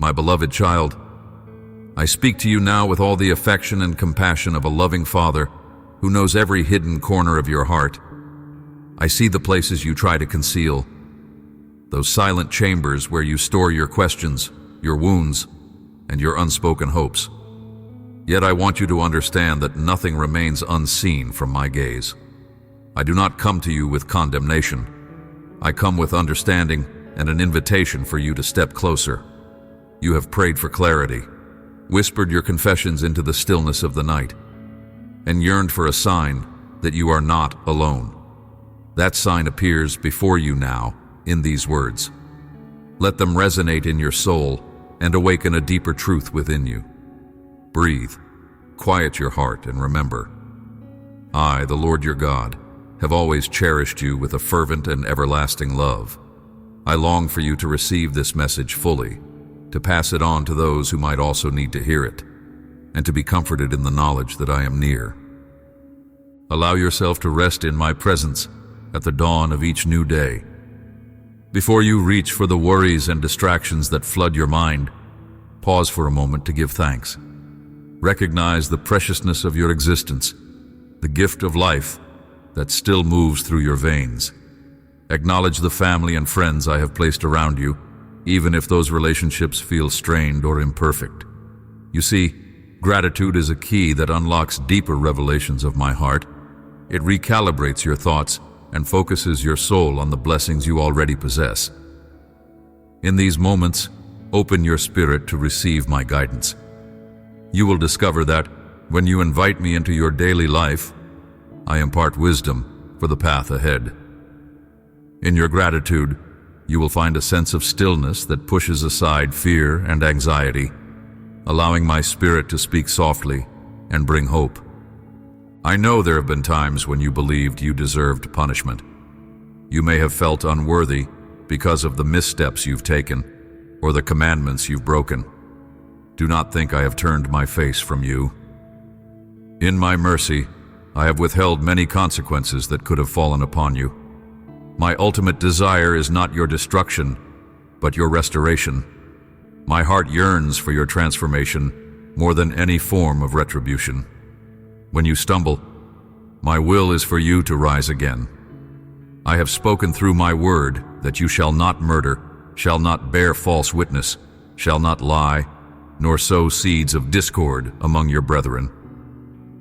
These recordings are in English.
My beloved child, I speak to you now with all the affection and compassion of a loving father who knows every hidden corner of your heart. I see the places you try to conceal, those silent chambers where you store your questions, your wounds, and your unspoken hopes. Yet I want you to understand that nothing remains unseen from my gaze. I do not come to you with condemnation. I come with understanding and an invitation for you to step closer. You have prayed for clarity, whispered your confessions into the stillness of the night, and yearned for a sign that you are not alone. That sign appears before you now in these words. Let them resonate in your soul and awaken a deeper truth within you. Breathe, quiet your heart, and remember, I, the Lord your God, have always cherished you with a fervent and everlasting love. I long for you to receive this message fully, to pass it on to those who might also need to hear it, and to be comforted in the knowledge that I am near. Allow yourself to rest in my presence at the dawn of each new day. Before you reach for the worries and distractions that flood your mind, pause for a moment to give thanks. Recognize the preciousness of your existence, the gift of life that still moves through your veins. Acknowledge the family and friends I have placed around you, even if those relationships feel strained or imperfect. You see, gratitude is a key that unlocks deeper revelations of my heart. It recalibrates your thoughts and focuses your soul on the blessings you already possess. In these moments, open your spirit to receive my guidance. You will discover that, when you invite me into your daily life, I impart wisdom for the path ahead. In your gratitude, you will find a sense of stillness that pushes aside fear and anxiety, allowing my spirit to speak softly and bring hope. I know there have been times when you believed you deserved punishment. You may have felt unworthy because of the missteps you've taken or the commandments you've broken. Do not think I have turned my face from you. In my mercy, I have withheld many consequences that could have fallen upon you. My ultimate desire is not your destruction, but your restoration. My heart yearns for your transformation more than any form of retribution. When you stumble, my will is for you to rise again. I have spoken through my word that you shall not murder, shall not bear false witness, shall not lie, nor sow seeds of discord among your brethren.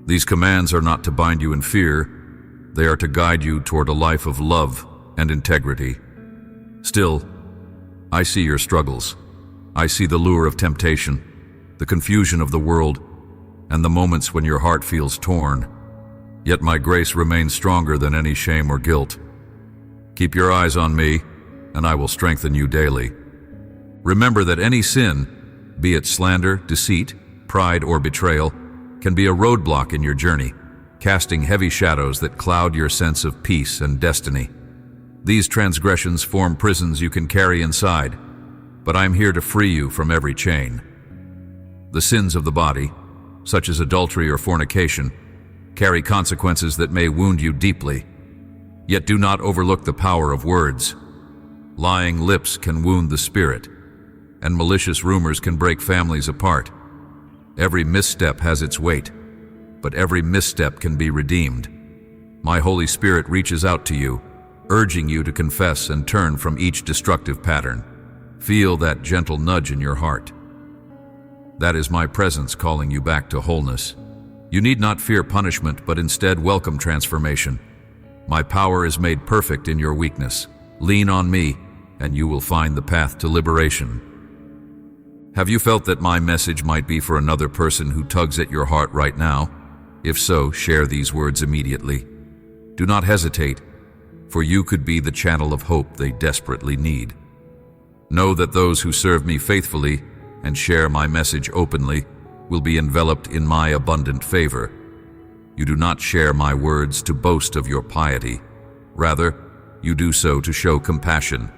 These commands are not to bind you in fear, they are to guide you toward a life of love and integrity. Still, I see your struggles. I see the lure of temptation, the confusion of the world, and the moments when your heart feels torn. Yet my grace remains stronger than any shame or guilt. Keep your eyes on me, and I will strengthen you daily. Remember that any sin, be it slander, deceit, pride, or betrayal, can be a roadblock in your journey, casting heavy shadows that cloud your sense of peace and destiny. These transgressions form prisons you can carry inside, but I am here to free you from every chain. The sins of the body, such as adultery or fornication, carry consequences that may wound you deeply. Yet do not overlook the power of words. Lying lips can wound the spirit, and malicious rumors can break families apart. Every misstep has its weight, but every misstep can be redeemed. My Holy Spirit reaches out to you, urging you to confess and turn from each destructive pattern. Feel that gentle nudge in your heart. That is my presence calling you back to wholeness. You need not fear punishment, but instead welcome transformation. My power is made perfect in your weakness. Lean on me, and you will find the path to liberation. Have you felt that my message might be for another person who tugs at your heart right now? If so, share these words immediately. Do not hesitate, for you could be the channel of hope they desperately need. Know that those who serve me faithfully and share my message openly will be enveloped in my abundant favor. You do not share my words to boast of your piety. Rather, you do so to show compassion,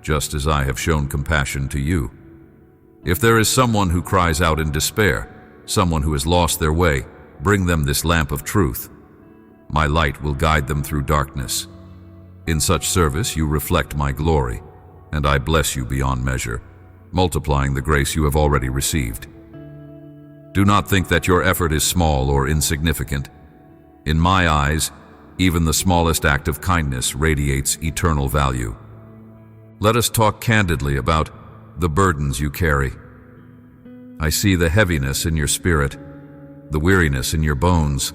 just as I have shown compassion to you. If there is someone who cries out in despair, someone who has lost their way, bring them this lamp of truth. My light will guide them through darkness. In such service you reflect my glory, and I bless you beyond measure. multiplying the grace you have already received. Do not think that your effort is small or insignificant. In my eyes, even the smallest act of kindness radiates eternal value. Let us talk candidly about the burdens you carry. I see the heaviness in your spirit, the weariness in your bones.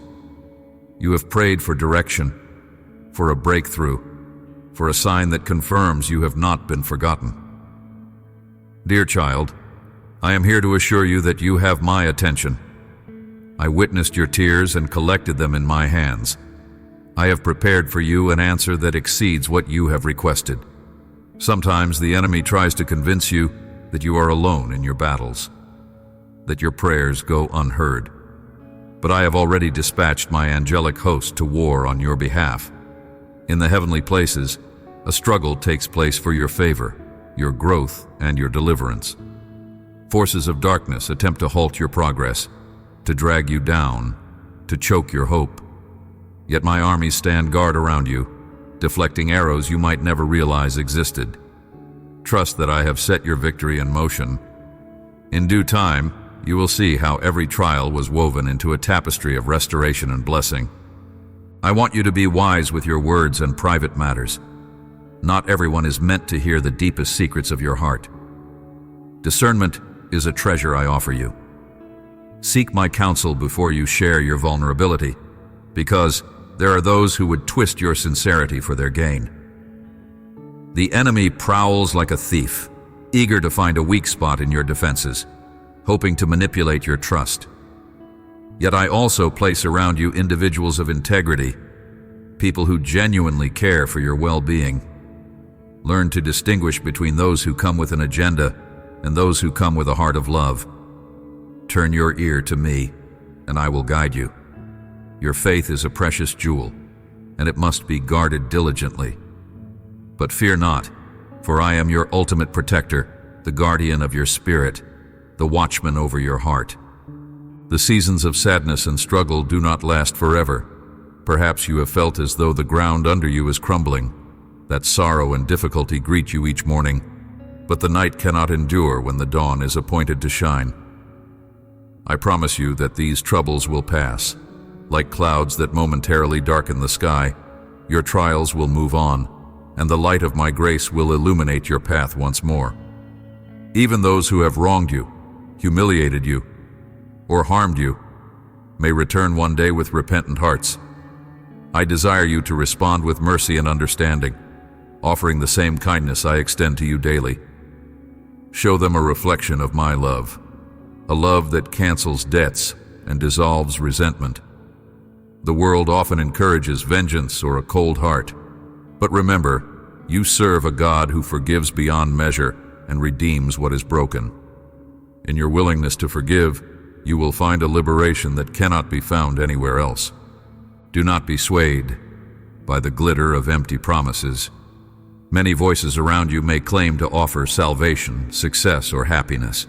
You have prayed for direction, for a breakthrough, for a sign that confirms you have not been forgotten. Dear child, I am here to assure you that you have my attention. I witnessed your tears and collected them in my hands. I have prepared for you an answer that exceeds what you have requested. Sometimes the enemy tries to convince you that you are alone in your battles, that your prayers go unheard. But I have already dispatched my angelic host to war on your behalf. In the heavenly places, a struggle takes place for your favor, your growth, and your deliverance. Forces of darkness attempt to halt your progress, to drag you down, to choke your hope. Yet my armies stand guard around you, deflecting arrows you might never realize existed. Trust that I have set your victory in motion. In due time, you will see how every trial was woven into a tapestry of restoration and blessing. I want you to be wise with your words and private matters. Not everyone is meant to hear the deepest secrets of your heart. Discernment is a treasure I offer you. Seek my counsel before you share your vulnerability, because there are those who would twist your sincerity for their gain. The enemy prowls like a thief, eager to find a weak spot in your defenses, hoping to manipulate your trust. Yet I also place around you individuals of integrity, people who genuinely care for your well-being. Learn to distinguish between those who come with an agenda and those who come with a heart of love. Turn your ear to me, and I will guide you. Your faith is a precious jewel, and it must be guarded diligently. But fear not, for I am your ultimate protector, the guardian of your spirit, the watchman over your heart. The seasons of sadness and struggle do not last forever. Perhaps you have felt as though the ground under you is crumbling, that sorrow and difficulty greet you each morning, but the night cannot endure when the dawn is appointed to shine. I promise you that these troubles will pass. Like clouds that momentarily darken the sky, your trials will move on, and the light of my grace will illuminate your path once more. Even those who have wronged you, humiliated you, or harmed you may return one day with repentant hearts. I desire you to respond with mercy and understanding, offering the same kindness I extend to you daily. Show them a reflection of my love, a love that cancels debts and dissolves resentment. The world often encourages vengeance or a cold heart, but remember, you serve a God who forgives beyond measure and redeems what is broken. In your willingness to forgive, you will find a liberation that cannot be found anywhere else. Do not be swayed by the glitter of empty promises. Many voices around you may claim to offer salvation, success, or happiness.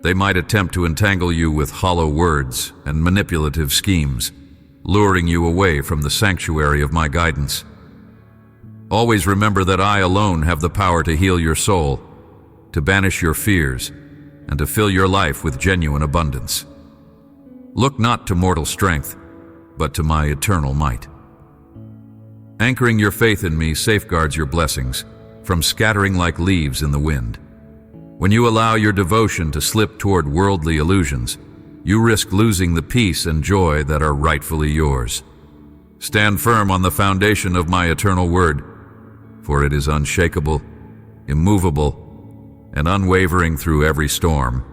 They might attempt to entangle you with hollow words and manipulative schemes, luring you away from the sanctuary of my guidance. Always remember that I alone have the power to heal your soul, to banish your fears, and to fill your life with genuine abundance. Look not to mortal strength, but to my eternal might. Anchoring your faith in me safeguards your blessings from scattering like leaves in the wind. When you allow your devotion to slip toward worldly illusions, you risk losing the peace and joy that are rightfully yours. Stand firm on the foundation of my eternal word, for it is unshakable, immovable, and unwavering through every storm.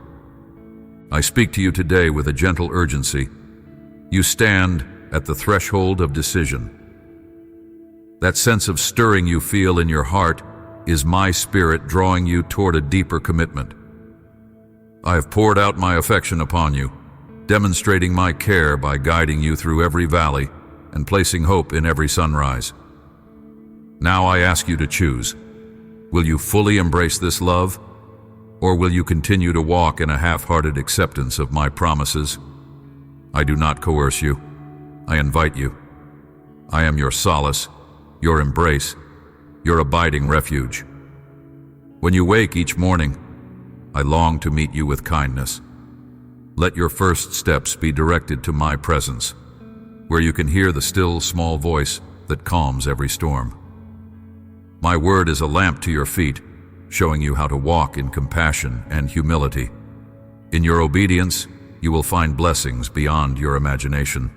I speak to you today with a gentle urgency. You stand at the threshold of decision. That sense of stirring you feel in your heart is my spirit drawing you toward a deeper commitment. I have poured out my affection upon you, demonstrating my care by guiding you through every valley and placing hope in every sunrise. Now I ask you to choose. Will you fully embrace this love, or will you continue to walk in a half-hearted acceptance of my promises? I do not coerce you. I invite you. I am your solace, your embrace, your abiding refuge. When you wake each morning, I long to meet you with kindness. Let your first steps be directed to my presence, where you can hear the still, small voice that calms every storm. My word is a lamp to your feet, showing you how to walk in compassion and humility. In your obedience, you will find blessings beyond your imagination.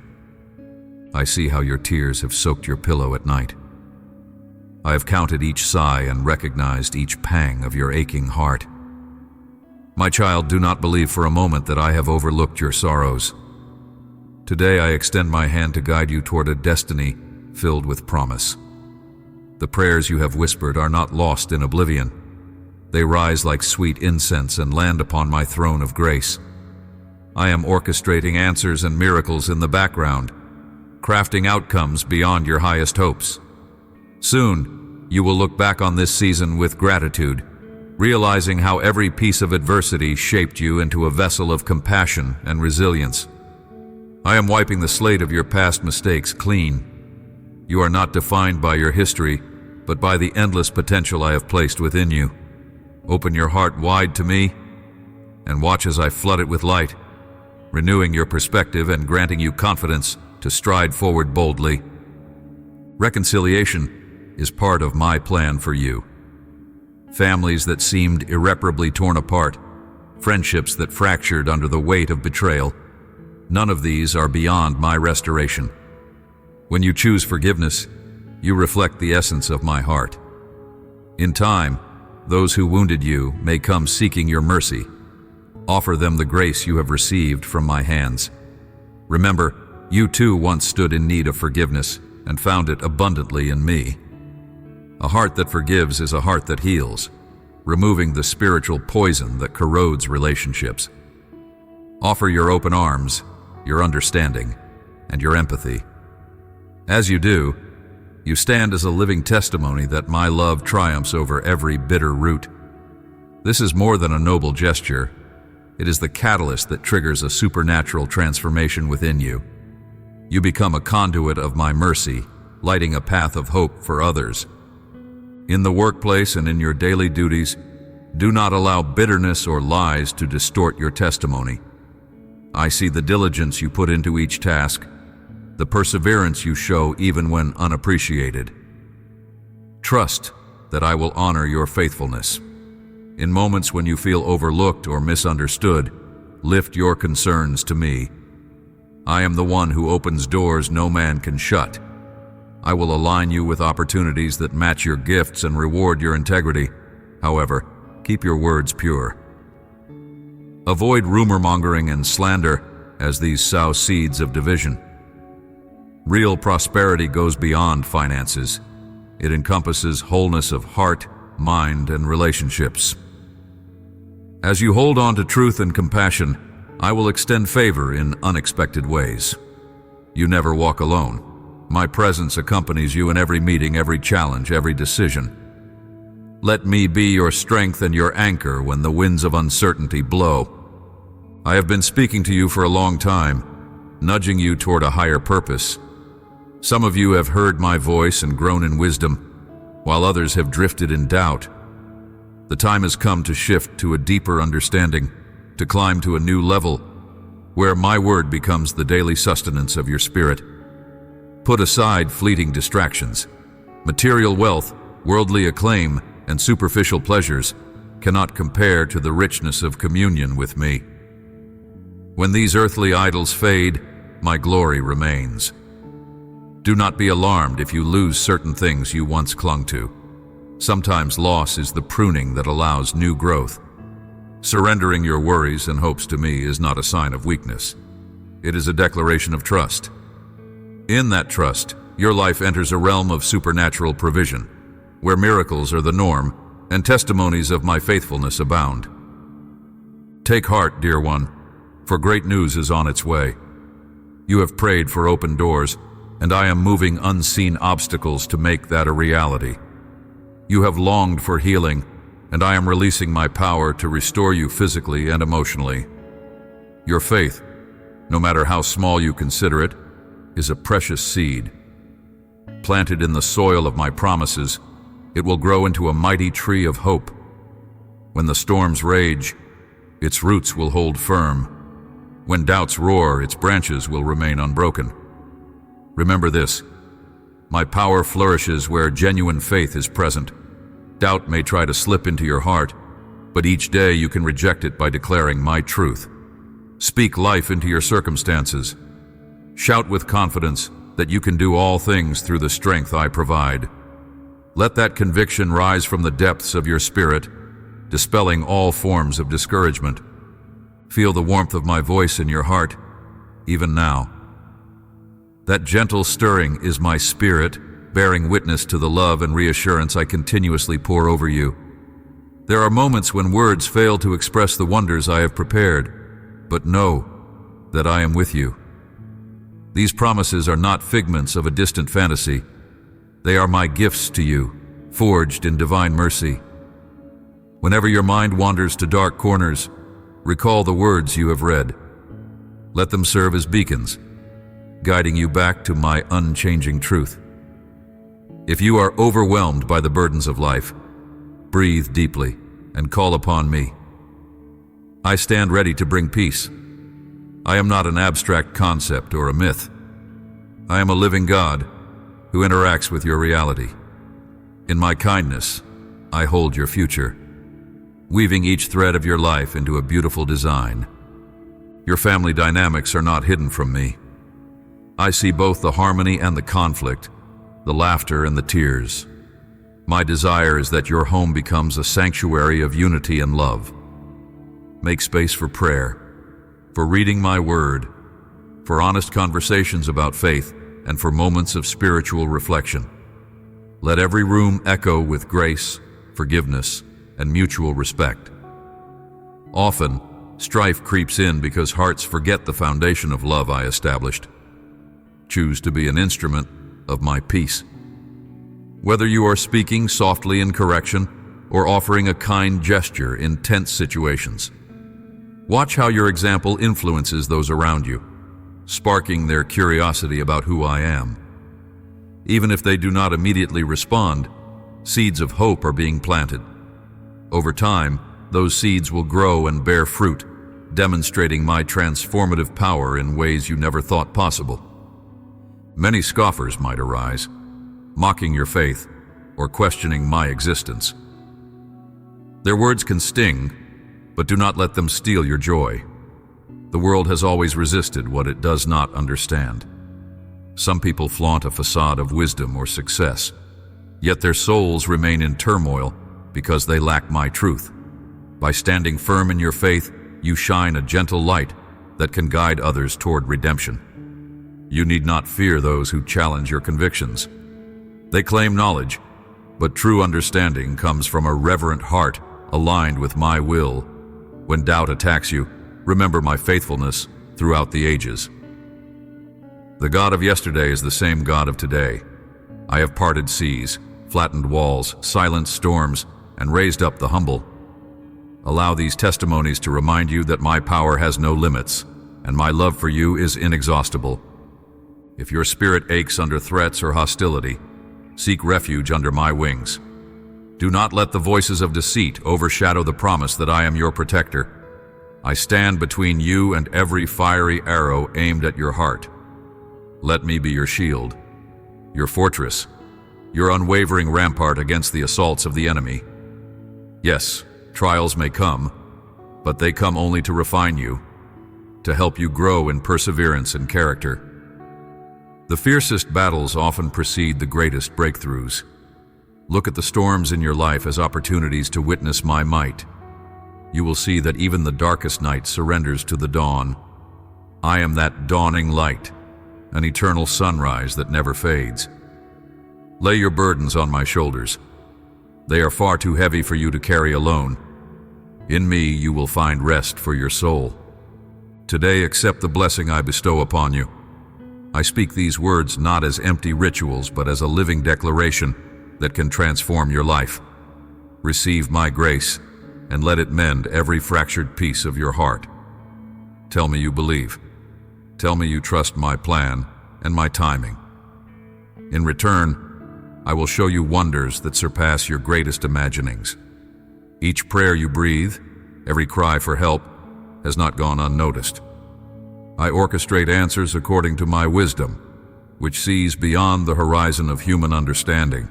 I see how your tears have soaked your pillow at night. I have counted each sigh and recognized each pang of your aching heart. My child, do not believe for a moment that I have overlooked your sorrows. Today I extend my hand to guide you toward a destiny filled with promise. The prayers you have whispered are not lost in oblivion. They rise like sweet incense and land upon my throne of grace. I am orchestrating answers and miracles in the background, crafting outcomes beyond your highest hopes. Soon, you will look back on this season with gratitude, realizing how every piece of adversity shaped you into a vessel of compassion and resilience. I am wiping the slate of your past mistakes clean. You are not defined by your history, but by the endless potential I have placed within you. Open your heart wide to me, and watch as I flood it with light, renewing your perspective and granting you confidence to stride forward boldly. Reconciliation is part of my plan for you. Families that seemed irreparably torn apart, friendships that fractured under the weight of betrayal, none of these are beyond my restoration. When you choose forgiveness, you reflect the essence of my heart. In time, those who wounded you may come seeking your mercy. Offer them the grace you have received from my hands. Remember, you too once stood in need of forgiveness and found it abundantly in me. A heart that forgives is a heart that heals, removing the spiritual poison that corrodes relationships. Offer your open arms, your understanding, and your empathy. As you do, you stand as a living testimony that my love triumphs over every bitter root. This is more than a noble gesture. It is the catalyst that triggers a supernatural transformation within you. You become a conduit of my mercy, lighting a path of hope for others. In the workplace and in your daily duties, do not allow bitterness or lies to distort your testimony. I see the diligence you put into each task, the perseverance you show even when unappreciated. Trust that I will honor your faithfulness. In moments when you feel overlooked or misunderstood, lift your concerns to me. I am the one who opens doors no man can shut. I will align you with opportunities that match your gifts and reward your integrity. However, keep your words pure. Avoid rumor-mongering and slander, as these sow seeds of division. Real prosperity goes beyond finances. It encompasses wholeness of heart, mind, and relationships. As you hold on to truth and compassion, I will extend favor in unexpected ways. You never walk alone. My presence accompanies you in every meeting, every challenge, every decision. Let me be your strength and your anchor when the winds of uncertainty blow. I have been speaking to you for a long time, nudging you toward a higher purpose. Some of you have heard my voice and grown in wisdom, while others have drifted in doubt. The time has come to shift to a deeper understanding, to climb to a new level, where my word becomes the daily sustenance of your spirit. Put aside fleeting distractions. Material wealth, worldly acclaim, and superficial pleasures cannot compare to the richness of communion with me. When these earthly idols fade, my glory remains. Do not be alarmed if you lose certain things you once clung to. Sometimes loss is the pruning that allows new growth. Surrendering your worries and hopes to me is not a sign of weakness. It is a declaration of trust. In that trust, your life enters a realm of supernatural provision, where miracles are the norm and testimonies of my faithfulness abound. Take heart, dear one, for great news is on its way. You have prayed for open doors, and I am moving unseen obstacles to make that a reality. You have longed for healing, and I am releasing my power to restore you physically and emotionally. Your faith, no matter how small you consider it, is a precious seed. Planted in the soil of my promises, it will grow into a mighty tree of hope. When the storms rage, Its roots will hold firm. When doubts roar, its branches will remain unbroken. Remember this: my power flourishes where genuine faith is present. Doubt may try to slip into your heart, but each day you can reject it by declaring my truth. Speak life into your circumstances. Shout with confidence that you can do all things through the strength I provide. Let that conviction rise from the depths of your spirit, dispelling all forms of discouragement. Feel the warmth of my voice in your heart, even now. That gentle stirring is my spirit, bearing witness to the love and reassurance I continuously pour over you. There are moments when words fail to express the wonders I have prepared, but know that I am with you. These promises are not figments of a distant fantasy. They are my gifts to you, forged in divine mercy. Whenever your mind wanders to dark corners, recall the words you have read. Let them serve as beacons, guiding you back to my unchanging truth. If you are overwhelmed by the burdens of life, breathe deeply and call upon me. I stand ready to bring peace. I am not an abstract concept or a myth. I am a living God who interacts with your reality. In my kindness, I hold your future, weaving each thread of your life into a beautiful design. Your family dynamics are not hidden from me. I see both the harmony and the conflict, the laughter and the tears. My desire is that your home becomes a sanctuary of unity and love. Make space for prayer, for reading my word, for honest conversations about faith, and for moments of spiritual reflection. Let every room echo with grace, forgiveness, and mutual respect. Often, strife creeps in because hearts forget the foundation of love I established. Choose to be an instrument of my peace. Whether you are speaking softly in correction or offering a kind gesture in tense situations, watch how your example influences those around you, sparking their curiosity about who I am. Even if they do not immediately respond, seeds of hope are being planted. Over time, those seeds will grow and bear fruit, demonstrating my transformative power in ways you never thought possible. Many scoffers might arise, mocking your faith or questioning my existence. Their words can sting, but do not let them steal your joy. The world has always resisted what it does not understand. Some people flaunt a facade of wisdom or success, yet their souls remain in turmoil because they lack my truth. By standing firm in your faith, you shine a gentle light that can guide others toward redemption. You need not fear those who challenge your convictions. They claim knowledge, but true understanding comes from a reverent heart aligned with my will. When doubt attacks you, remember my faithfulness throughout the ages. The God of yesterday is the same God of today. I have parted seas, flattened walls, silenced storms, and raised up the humble. Allow these testimonies to remind you that my power has no limits, and my love for you is inexhaustible. If your spirit aches under threats or hostility, seek refuge under my wings. Do not let the voices of deceit overshadow the promise that I am your protector. I stand between you and every fiery arrow aimed at your heart. Let me be your shield, your fortress, your unwavering rampart against the assaults of the enemy. Yes, trials may come, but they come only to refine you, to help you grow in perseverance and character. The fiercest battles often precede the greatest breakthroughs. Look at the storms in your life as opportunities to witness my might. You will see that even the darkest night surrenders to the dawn. I am that dawning light, an eternal sunrise that never fades. Lay your burdens on my shoulders. They are far too heavy for you to carry alone. In me you will find rest for your soul. Today accept the blessing I bestow upon you. I speak these words not as empty rituals, but as a living declaration that can transform your life. Receive my grace and let it mend every fractured piece of your heart. Tell me you believe. Tell me you trust my plan and my timing. In return, I will show you wonders that surpass your greatest imaginings. Each prayer you breathe, every cry for help, has not gone unnoticed. I orchestrate answers according to my wisdom, which sees beyond the horizon of human understanding.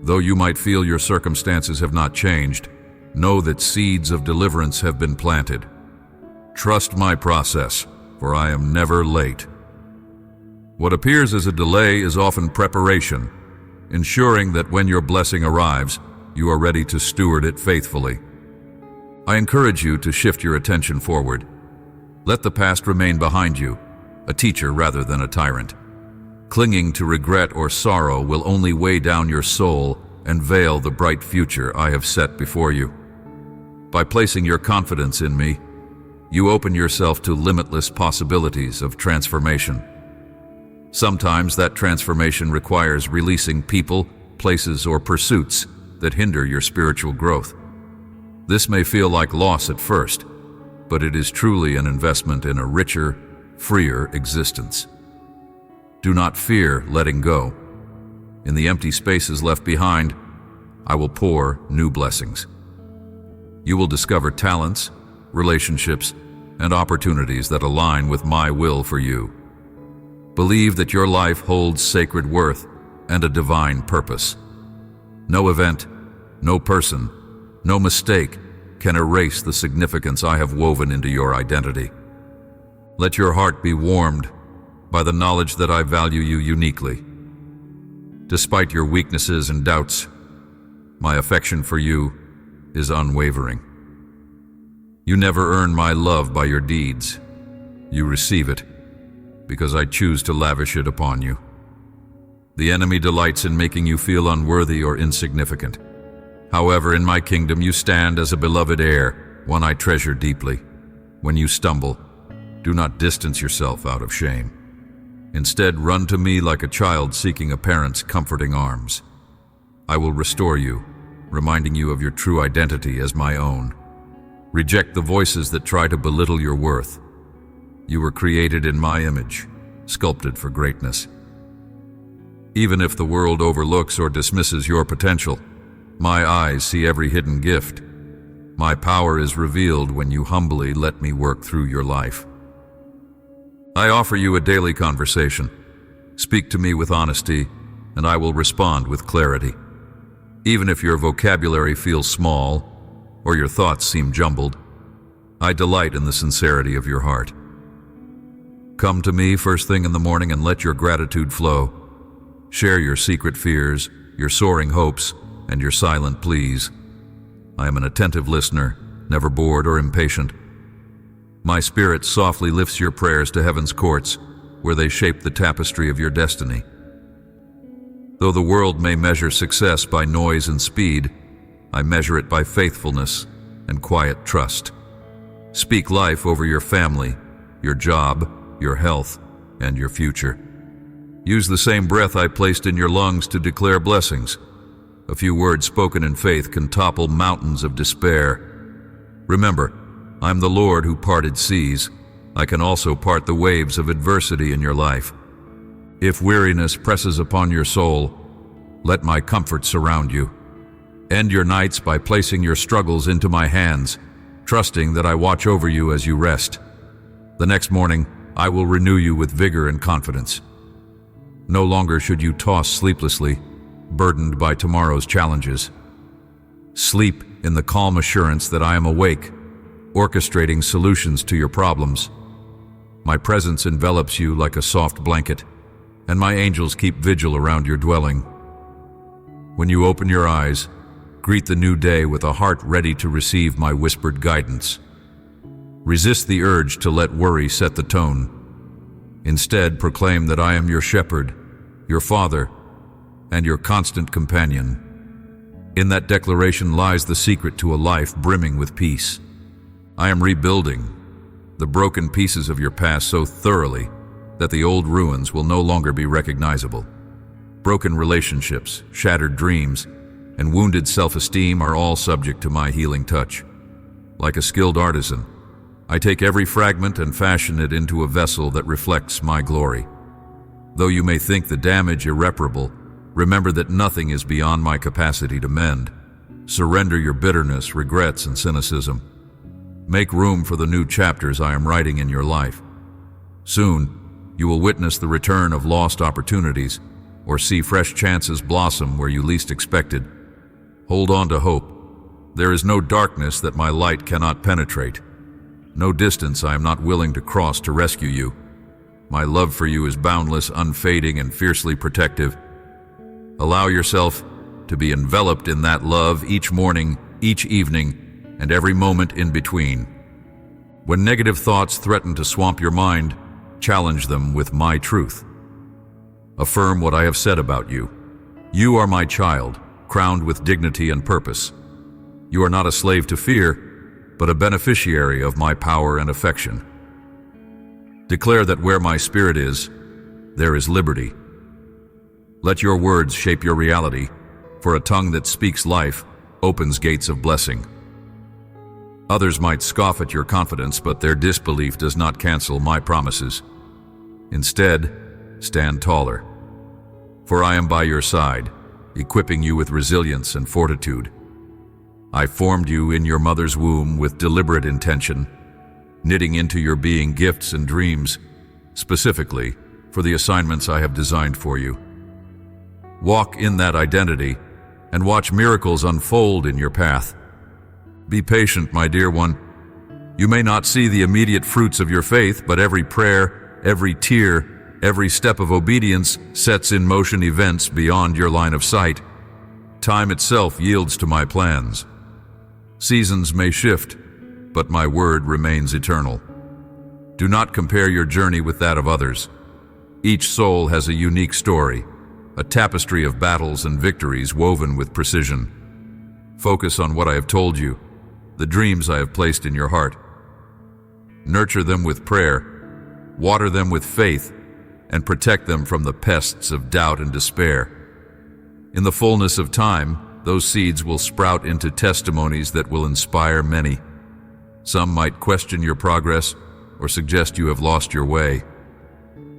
Though you might feel your circumstances have not changed, know that seeds of deliverance have been planted. Trust my process, for I am never late. What appears as a delay is often preparation, ensuring that when your blessing arrives, you are ready to steward it faithfully. I encourage you to shift your attention forward. Let the past remain behind you, a teacher rather than a tyrant. Clinging to regret or sorrow will only weigh down your soul and veil the bright future I have set before you. By placing your confidence in me, you open yourself to limitless possibilities of transformation. Sometimes that transformation requires releasing people, places, or pursuits that hinder your spiritual growth. This may feel like loss at first, but it is truly an investment in a richer, freer existence. Do not fear letting go. In the empty spaces left behind, I will pour new blessings. You will discover talents, relationships, and opportunities that align with my will for you. Believe that your life holds sacred worth and a divine purpose. No event, no person, no mistake can erase the significance I have woven into your identity. Let your heart be warmed by the knowledge that I value you uniquely. Despite your weaknesses and doubts, my affection for you is unwavering. You never earn my love by your deeds. You receive it because I choose to lavish it upon you. The enemy delights in making you feel unworthy or insignificant. However, in my kingdom you stand as a beloved heir, one I treasure deeply. When you stumble, do not distance yourself out of shame. Instead, run to me like a child seeking a parent's comforting arms. I will restore you, reminding you of your true identity as my own. Reject the voices that try to belittle your worth. You were created in my image, sculpted for greatness. Even if the world overlooks or dismisses your potential, my eyes see every hidden gift. My power is revealed when you humbly let me work through your life. I offer you a daily conversation. Speak to me with honesty, and I will respond with clarity. Even if your vocabulary feels small or your thoughts seem jumbled, I delight in the sincerity of your heart. Come to me first thing in the morning and let your gratitude flow. Share your secret fears, your soaring hopes, and your silent pleas. I am an attentive listener, never bored or impatient. My spirit softly lifts your prayers to heaven's courts, where they shape the tapestry of your destiny. Though the world may measure success by noise and speed, I measure it by faithfulness and quiet trust. Speak life over your family, your job, your health, and your future. Use the same breath I placed in your lungs to declare blessings. A few words spoken in faith can topple mountains of despair. Remember, I'm the Lord who parted seas. I can also part the waves of adversity in your life. If weariness presses upon your soul, let my comfort surround you. End your nights by placing your struggles into my hands, trusting that I watch over you as you rest. The next morning, I will renew you with vigor and confidence. No longer should you toss sleeplessly, burdened by tomorrow's challenges. Sleep in the calm assurance that I am awake, orchestrating solutions to your problems. My presence envelops you like a soft blanket, and my angels keep vigil around your dwelling. When you open your eyes, greet the new day with a heart ready to receive my whispered guidance. Resist the urge to let worry set the tone. Instead, proclaim that I am your shepherd, your father, and your constant companion. In that declaration lies the secret to a life brimming with peace. I am rebuilding the broken pieces of your past so thoroughly that the old ruins will no longer be recognizable. Broken relationships, shattered dreams, and wounded self-esteem are all subject to my healing touch. Like a skilled artisan, I take every fragment and fashion it into a vessel that reflects my glory. Though you may think the damage irreparable, remember that nothing is beyond my capacity to mend. Surrender your bitterness, regrets, and cynicism. Make room for the new chapters I am writing in your life. Soon, you will witness the return of lost opportunities or see fresh chances blossom where you least expected. Hold on to hope. There is no darkness that my light cannot penetrate. No distance I am not willing to cross to rescue you. My love for you is boundless, unfading, and fiercely protective. Allow yourself to be enveloped in that love each morning, each evening, and every moment in between. When negative thoughts threaten to swamp your mind, challenge them with my truth. Affirm what I have said about you. You are my child, crowned with dignity and purpose. You are not a slave to fear, but a beneficiary of my power and affection. Declare that where my spirit is, there is liberty. Let your words shape your reality, for a tongue that speaks life opens gates of blessing. Others might scoff at your confidence, but their disbelief does not cancel my promises. Instead, stand taller. For I am by your side, equipping you with resilience and fortitude. I formed you in your mother's womb with deliberate intention, knitting into your being gifts and dreams, specifically for the assignments I have designed for you. Walk in that identity and watch miracles unfold in your path. Be patient, my dear one. You may not see the immediate fruits of your faith, but every prayer, every tear, every step of obedience sets in motion events beyond your line of sight. Time itself yields to my plans. Seasons may shift, but my word remains eternal. Do not compare your journey with that of others. Each soul has a unique story, a tapestry of battles and victories woven with precision. Focus on what I have told you, the dreams I have placed in your heart. Nurture them with prayer, water them with faith, and protect them from the pests of doubt and despair. In the fullness of time, those seeds will sprout into testimonies that will inspire many. Some might question your progress or suggest you have lost your way.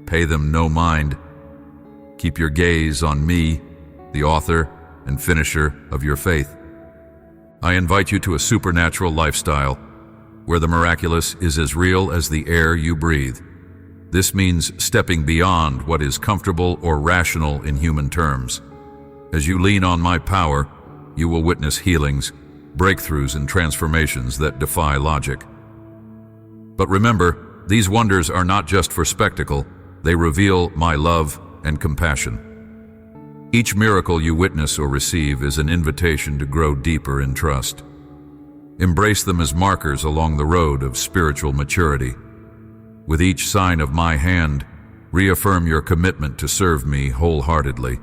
Pay them no mind. Keep your gaze on me, the author and finisher of your faith. I invite you to a supernatural lifestyle where the miraculous is as real as the air you breathe. This means stepping beyond what is comfortable or rational in human terms. As you lean on my power, you will witness healings, breakthroughs, and transformations that defy logic. But remember, these wonders are not just for spectacle. They reveal my love and compassion. Each miracle you witness or receive is an invitation to grow deeper in trust. Embrace them as markers along the road of spiritual maturity. With each sign of my hand, reaffirm your commitment to serve me wholeheartedly.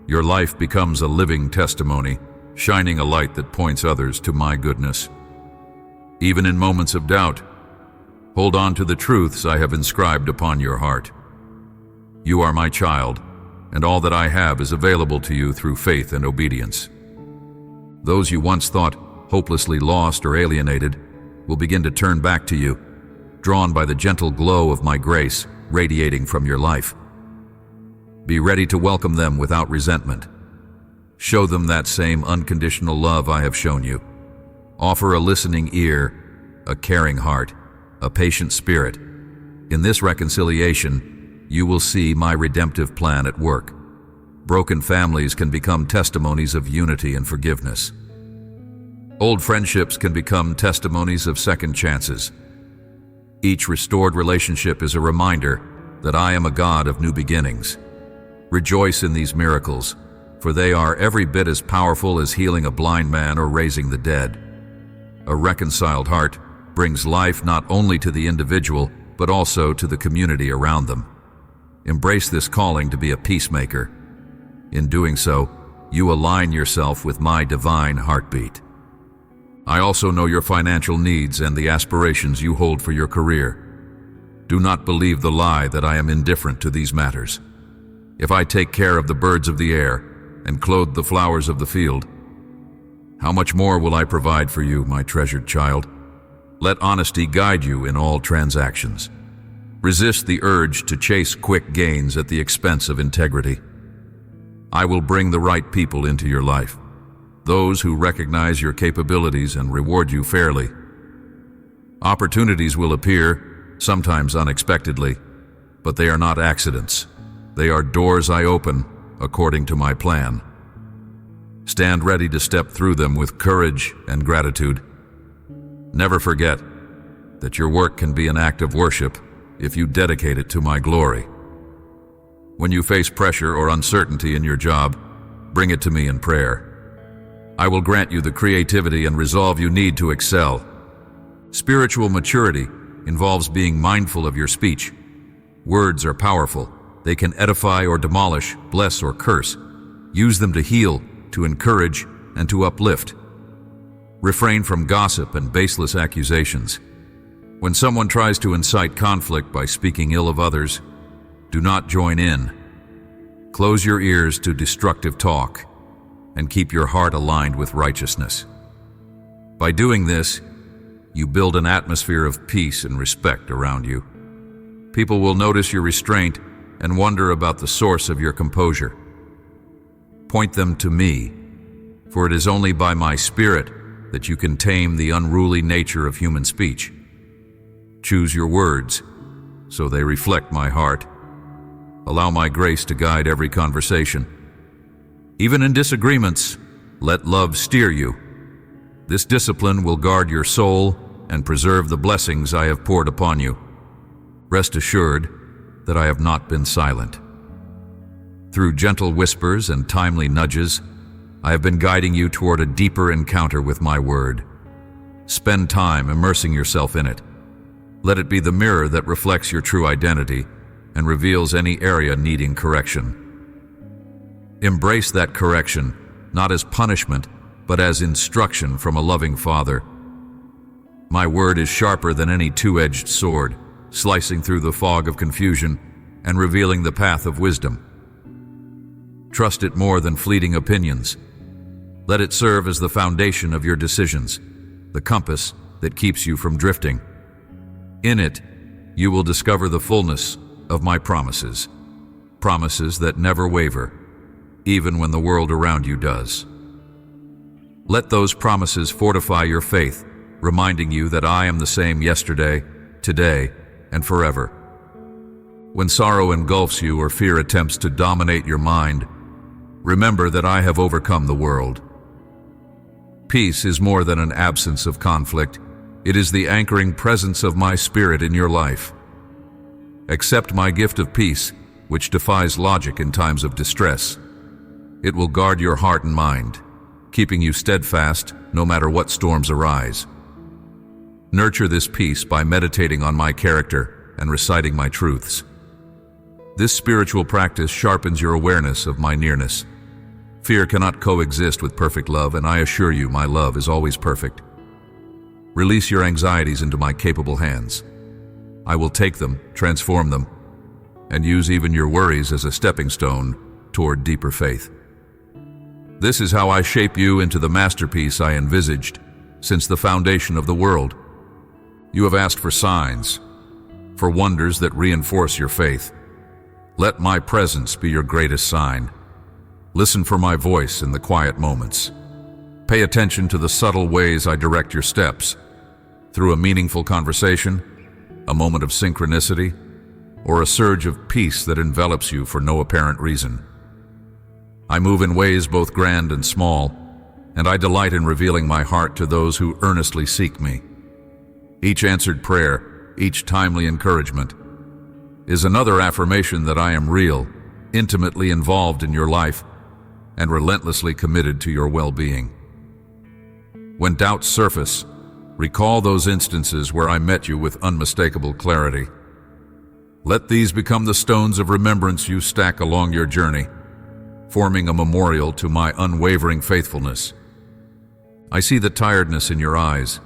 Your life becomes a living testimony, shining a light that points others to my goodness. Even in moments of doubt, hold on to the truths I have inscribed upon your heart. You are my child, and all that I have is available to you through faith and obedience. Those you once thought hopelessly lost or alienated will begin to turn back to you, drawn by the gentle glow of my grace radiating from your life. Be ready to welcome them without resentment. Show them that same unconditional love I have shown you. Offer a listening ear, a caring heart, a patient spirit. In this reconciliation, you will see my redemptive plan at work. Broken families can become testimonies of unity and forgiveness. Old friendships can become testimonies of second chances. Each restored relationship is a reminder that I am a God of new beginnings. Rejoice in these miracles, for they are every bit as powerful as healing a blind man or raising the dead. A reconciled heart brings life not only to the individual, but also to the community around them. Embrace this calling to be a peacemaker. In doing so, you align yourself with my divine heartbeat. I also know your financial needs and the aspirations you hold for your career. Do not believe the lie that I am indifferent to these matters. If I take care of the birds of the air and clothe the flowers of the field, how much more will I provide for you, my treasured child? Let honesty guide you in all transactions. Resist the urge to chase quick gains at the expense of integrity. I will bring the right people into your life, those who recognize your capabilities and reward you fairly. Opportunities will appear, sometimes unexpectedly, but they are not accidents. They are doors I open according to my plan. Stand ready to step through them with courage and gratitude. Never forget that your work can be an act of worship if you dedicate it to my glory. When you face pressure or uncertainty in your job, bring it to me in prayer. I will grant you the creativity and resolve you need to excel. Spiritual maturity involves being mindful of your speech. Words are powerful. They can edify or demolish, bless or curse. Use them to heal, to encourage, and to uplift. Refrain from gossip and baseless accusations. When someone tries to incite conflict by speaking ill of others, do not join in. Close your ears to destructive talk and keep your heart aligned with righteousness. By doing this, you build an atmosphere of peace and respect around you. People will notice your restraint and wonder about the source of your composure. Point them to me, for it is only by my Spirit that you can tame the unruly nature of human speech. Choose your words so they reflect my heart. Allow my grace to guide every conversation. Even in disagreements, let love steer you. This discipline will guard your soul and preserve the blessings I have poured upon you. Rest assured that I have not been silent. Through gentle whispers and timely nudges, I have been guiding you toward a deeper encounter with my word. Spend time immersing yourself in it. Let it be the mirror that reflects your true identity and reveals any area needing correction. Embrace that correction, not as punishment, but as instruction from a loving Father. My word is sharper than any two-edged sword, slicing through the fog of confusion and revealing the path of wisdom. Trust it more than fleeting opinions. Let it serve as the foundation of your decisions, the compass that keeps you from drifting. In it, you will discover the fullness of my promises, promises that never waver, even when the world around you does. Let those promises fortify your faith, reminding you that I am the same yesterday, today, and forever. When sorrow engulfs you or fear attempts to dominate your mind, remember that I have overcome the world. Peace is more than an absence of conflict. It is the anchoring presence of my Spirit in your life. Accept my gift of peace, which defies logic in times of distress. It will guard your heart and mind, keeping you steadfast no matter what storms arise. Nurture this peace by meditating on my character and reciting my truths. This spiritual practice sharpens your awareness of my nearness. Fear cannot coexist with perfect love, and I assure you my love is always perfect. Release your anxieties into my capable hands. I will take them, transform them, and use even your worries as a stepping stone toward deeper faith. This is how I shape you into the masterpiece I envisaged since the foundation of the world. You have asked for signs, for wonders that reinforce your faith. Let my presence be your greatest sign. Listen for my voice in the quiet moments. Pay attention to the subtle ways I direct your steps. Through a meaningful conversation, a moment of synchronicity, or a surge of peace that envelops you for no apparent reason. I move in ways both grand and small, and I delight in revealing my heart to those who earnestly seek me. Each answered prayer, each timely encouragement, is another affirmation that I am real, intimately involved in your life, and relentlessly committed to your well-being. When doubts surface, recall those instances where I met you with unmistakable clarity. Let these become the stones of remembrance you stack along your journey, forming a memorial to my unwavering faithfulness. I see the tiredness in your eyes,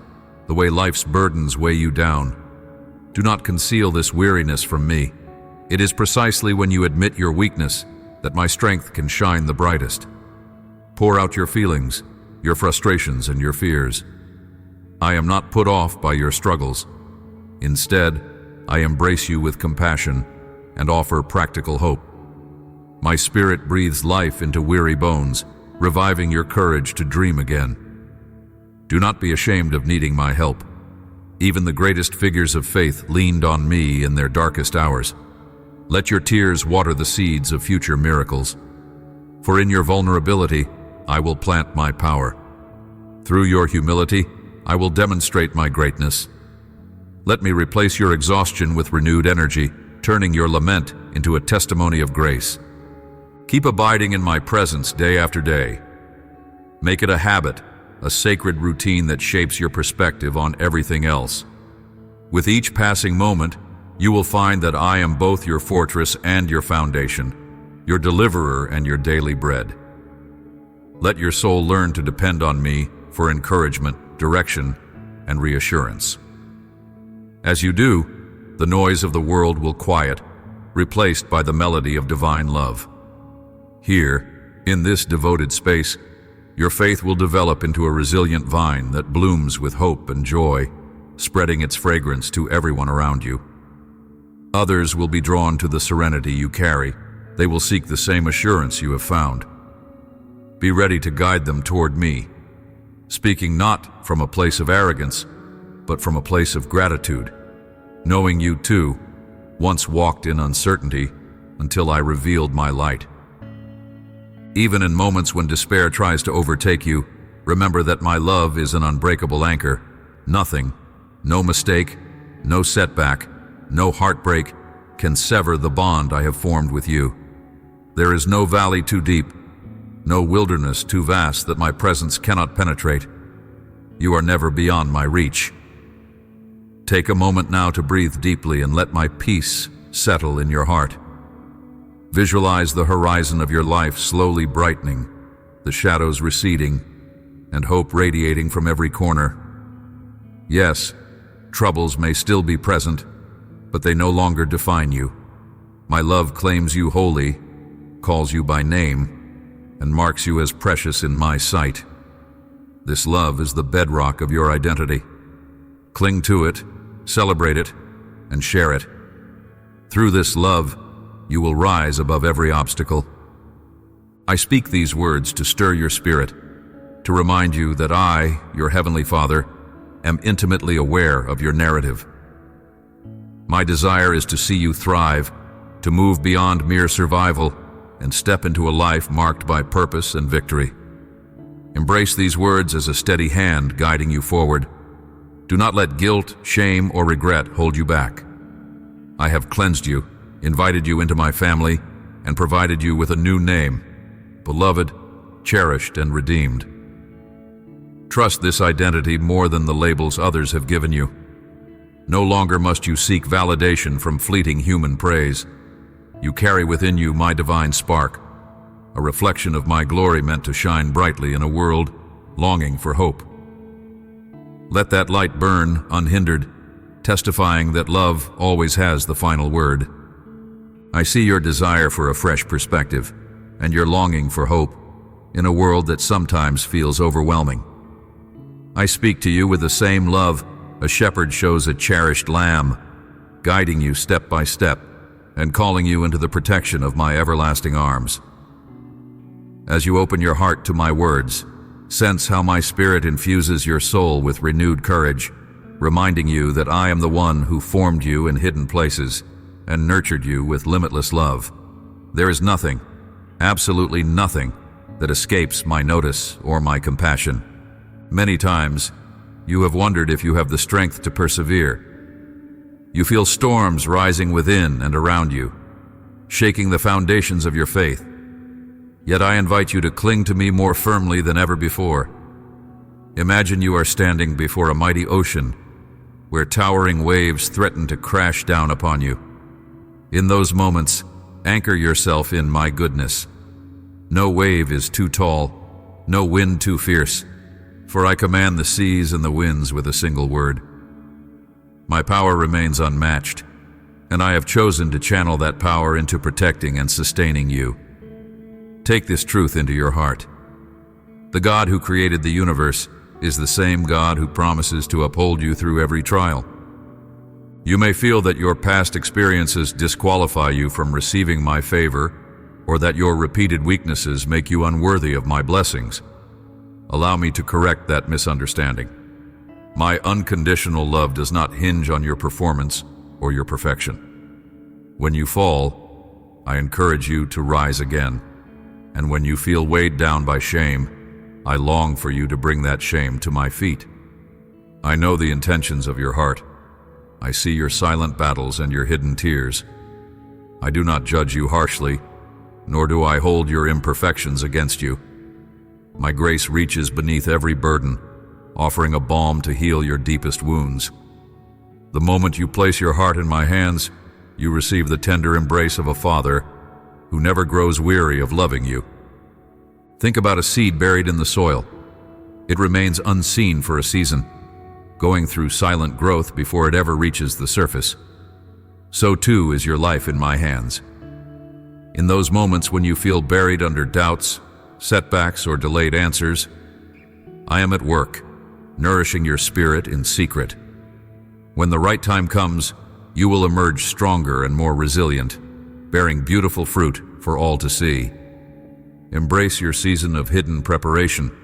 the way life's burdens weigh you down. Do not conceal this weariness from me. It is precisely when you admit your weakness that my strength can shine the brightest. Pour out your feelings, your frustrations, and your fears. I am not put off by your struggles. Instead, I embrace you with compassion and offer practical hope. My Spirit breathes life into weary bones, reviving your courage to dream again. Do not be ashamed of needing my help. Even the greatest figures of faith leaned on me in their darkest hours. Let your tears water the seeds of future miracles. For in your vulnerability, I will plant my power. Through your humility, I will demonstrate my greatness. Let me replace your exhaustion with renewed energy, turning your lament into a testimony of grace. Keep abiding in my presence day after day. Make it a habit, a sacred routine that shapes your perspective on everything else. With each passing moment, you will find that I am both your fortress and your foundation, your deliverer and your daily bread. Let your soul learn to depend on me for encouragement, direction, and reassurance. As you do, the noise of the world will quiet, replaced by the melody of divine love. Here, in this devoted space, your faith will develop into a resilient vine that blooms with hope and joy, spreading its fragrance to everyone around you. Others will be drawn to the serenity you carry. They will seek the same assurance you have found. Be ready to guide them toward me, speaking not from a place of arrogance, but from a place of gratitude, knowing you too once walked in uncertainty until I revealed my light. Even in moments when despair tries to overtake you, remember that my love is an unbreakable anchor. Nothing, no mistake, no setback, no heartbreak can sever the bond I have formed with you. There is no valley too deep, no wilderness too vast that my presence cannot penetrate. You are never beyond my reach. Take a moment now to breathe deeply and let my peace settle in your heart. Visualize the horizon of your life slowly brightening, the shadows receding, and hope radiating from every corner. Yes, troubles may still be present, but they no longer define you. My love claims you wholly, calls you by name, and marks you as precious in my sight. This love is the bedrock of your identity. Cling to it, celebrate it, and share it. Through this love, you will rise above every obstacle. I speak these words to stir your spirit, to remind you that I, your Heavenly Father, am intimately aware of your narrative. My desire is to see you thrive, to move beyond mere survival, and step into a life marked by purpose and victory. Embrace these words as a steady hand guiding you forward. Do not let guilt, shame, or regret hold you back. I have cleansed you, invited you into my family, and provided you with a new name, beloved, cherished, and redeemed. Trust this identity more than the labels others have given you. No longer must you seek validation from fleeting human praise. You carry within you my divine spark, a reflection of my glory meant to shine brightly in a world longing for hope. Let that light burn unhindered, testifying that love always has the final word. I see your desire for a fresh perspective and your longing for hope in a world that sometimes feels overwhelming. I speak to you with the same love a shepherd shows a cherished lamb, guiding you step by step and calling you into the protection of my everlasting arms. As you open your heart to my words, sense how my spirit infuses your soul with renewed courage, reminding you that I am the one who formed you in hidden places and nurtured you with limitless love. There is nothing, absolutely nothing, that escapes my notice or my compassion. Many times, you have wondered if you have the strength to persevere. You feel storms rising within and around you, shaking the foundations of your faith. Yet I invite you to cling to me more firmly than ever before. Imagine you are standing before a mighty ocean, where towering waves threaten to crash down upon you. In those moments, anchor yourself in my goodness. No wave is too tall, no wind too fierce, for I command the seas and the winds with a single word. My power remains unmatched, and I have chosen to channel that power into protecting and sustaining you. Take this truth into your heart. The God who created the universe is the same God who promises to uphold you through every trial. You may feel that your past experiences disqualify you from receiving my favor, or that your repeated weaknesses make you unworthy of my blessings. Allow me to correct that misunderstanding. My unconditional love does not hinge on your performance or your perfection. When you fall, I encourage you to rise again. And when you feel weighed down by shame, I long for you to bring that shame to my feet. I know the intentions of your heart. I see your silent battles and your hidden tears. I do not judge you harshly, nor do I hold your imperfections against you. My grace reaches beneath every burden, offering a balm to heal your deepest wounds. The moment you place your heart in my hands, you receive the tender embrace of a father who never grows weary of loving you. Think about a seed buried in the soil. It remains unseen for a season, going through silent growth before it ever reaches the surface. So too is your life in my hands. In those moments when you feel buried under doubts, setbacks, or delayed answers, I am at work, nourishing your spirit in secret. When the right time comes, you will emerge stronger and more resilient, bearing beautiful fruit for all to see. Embrace your season of hidden preparation.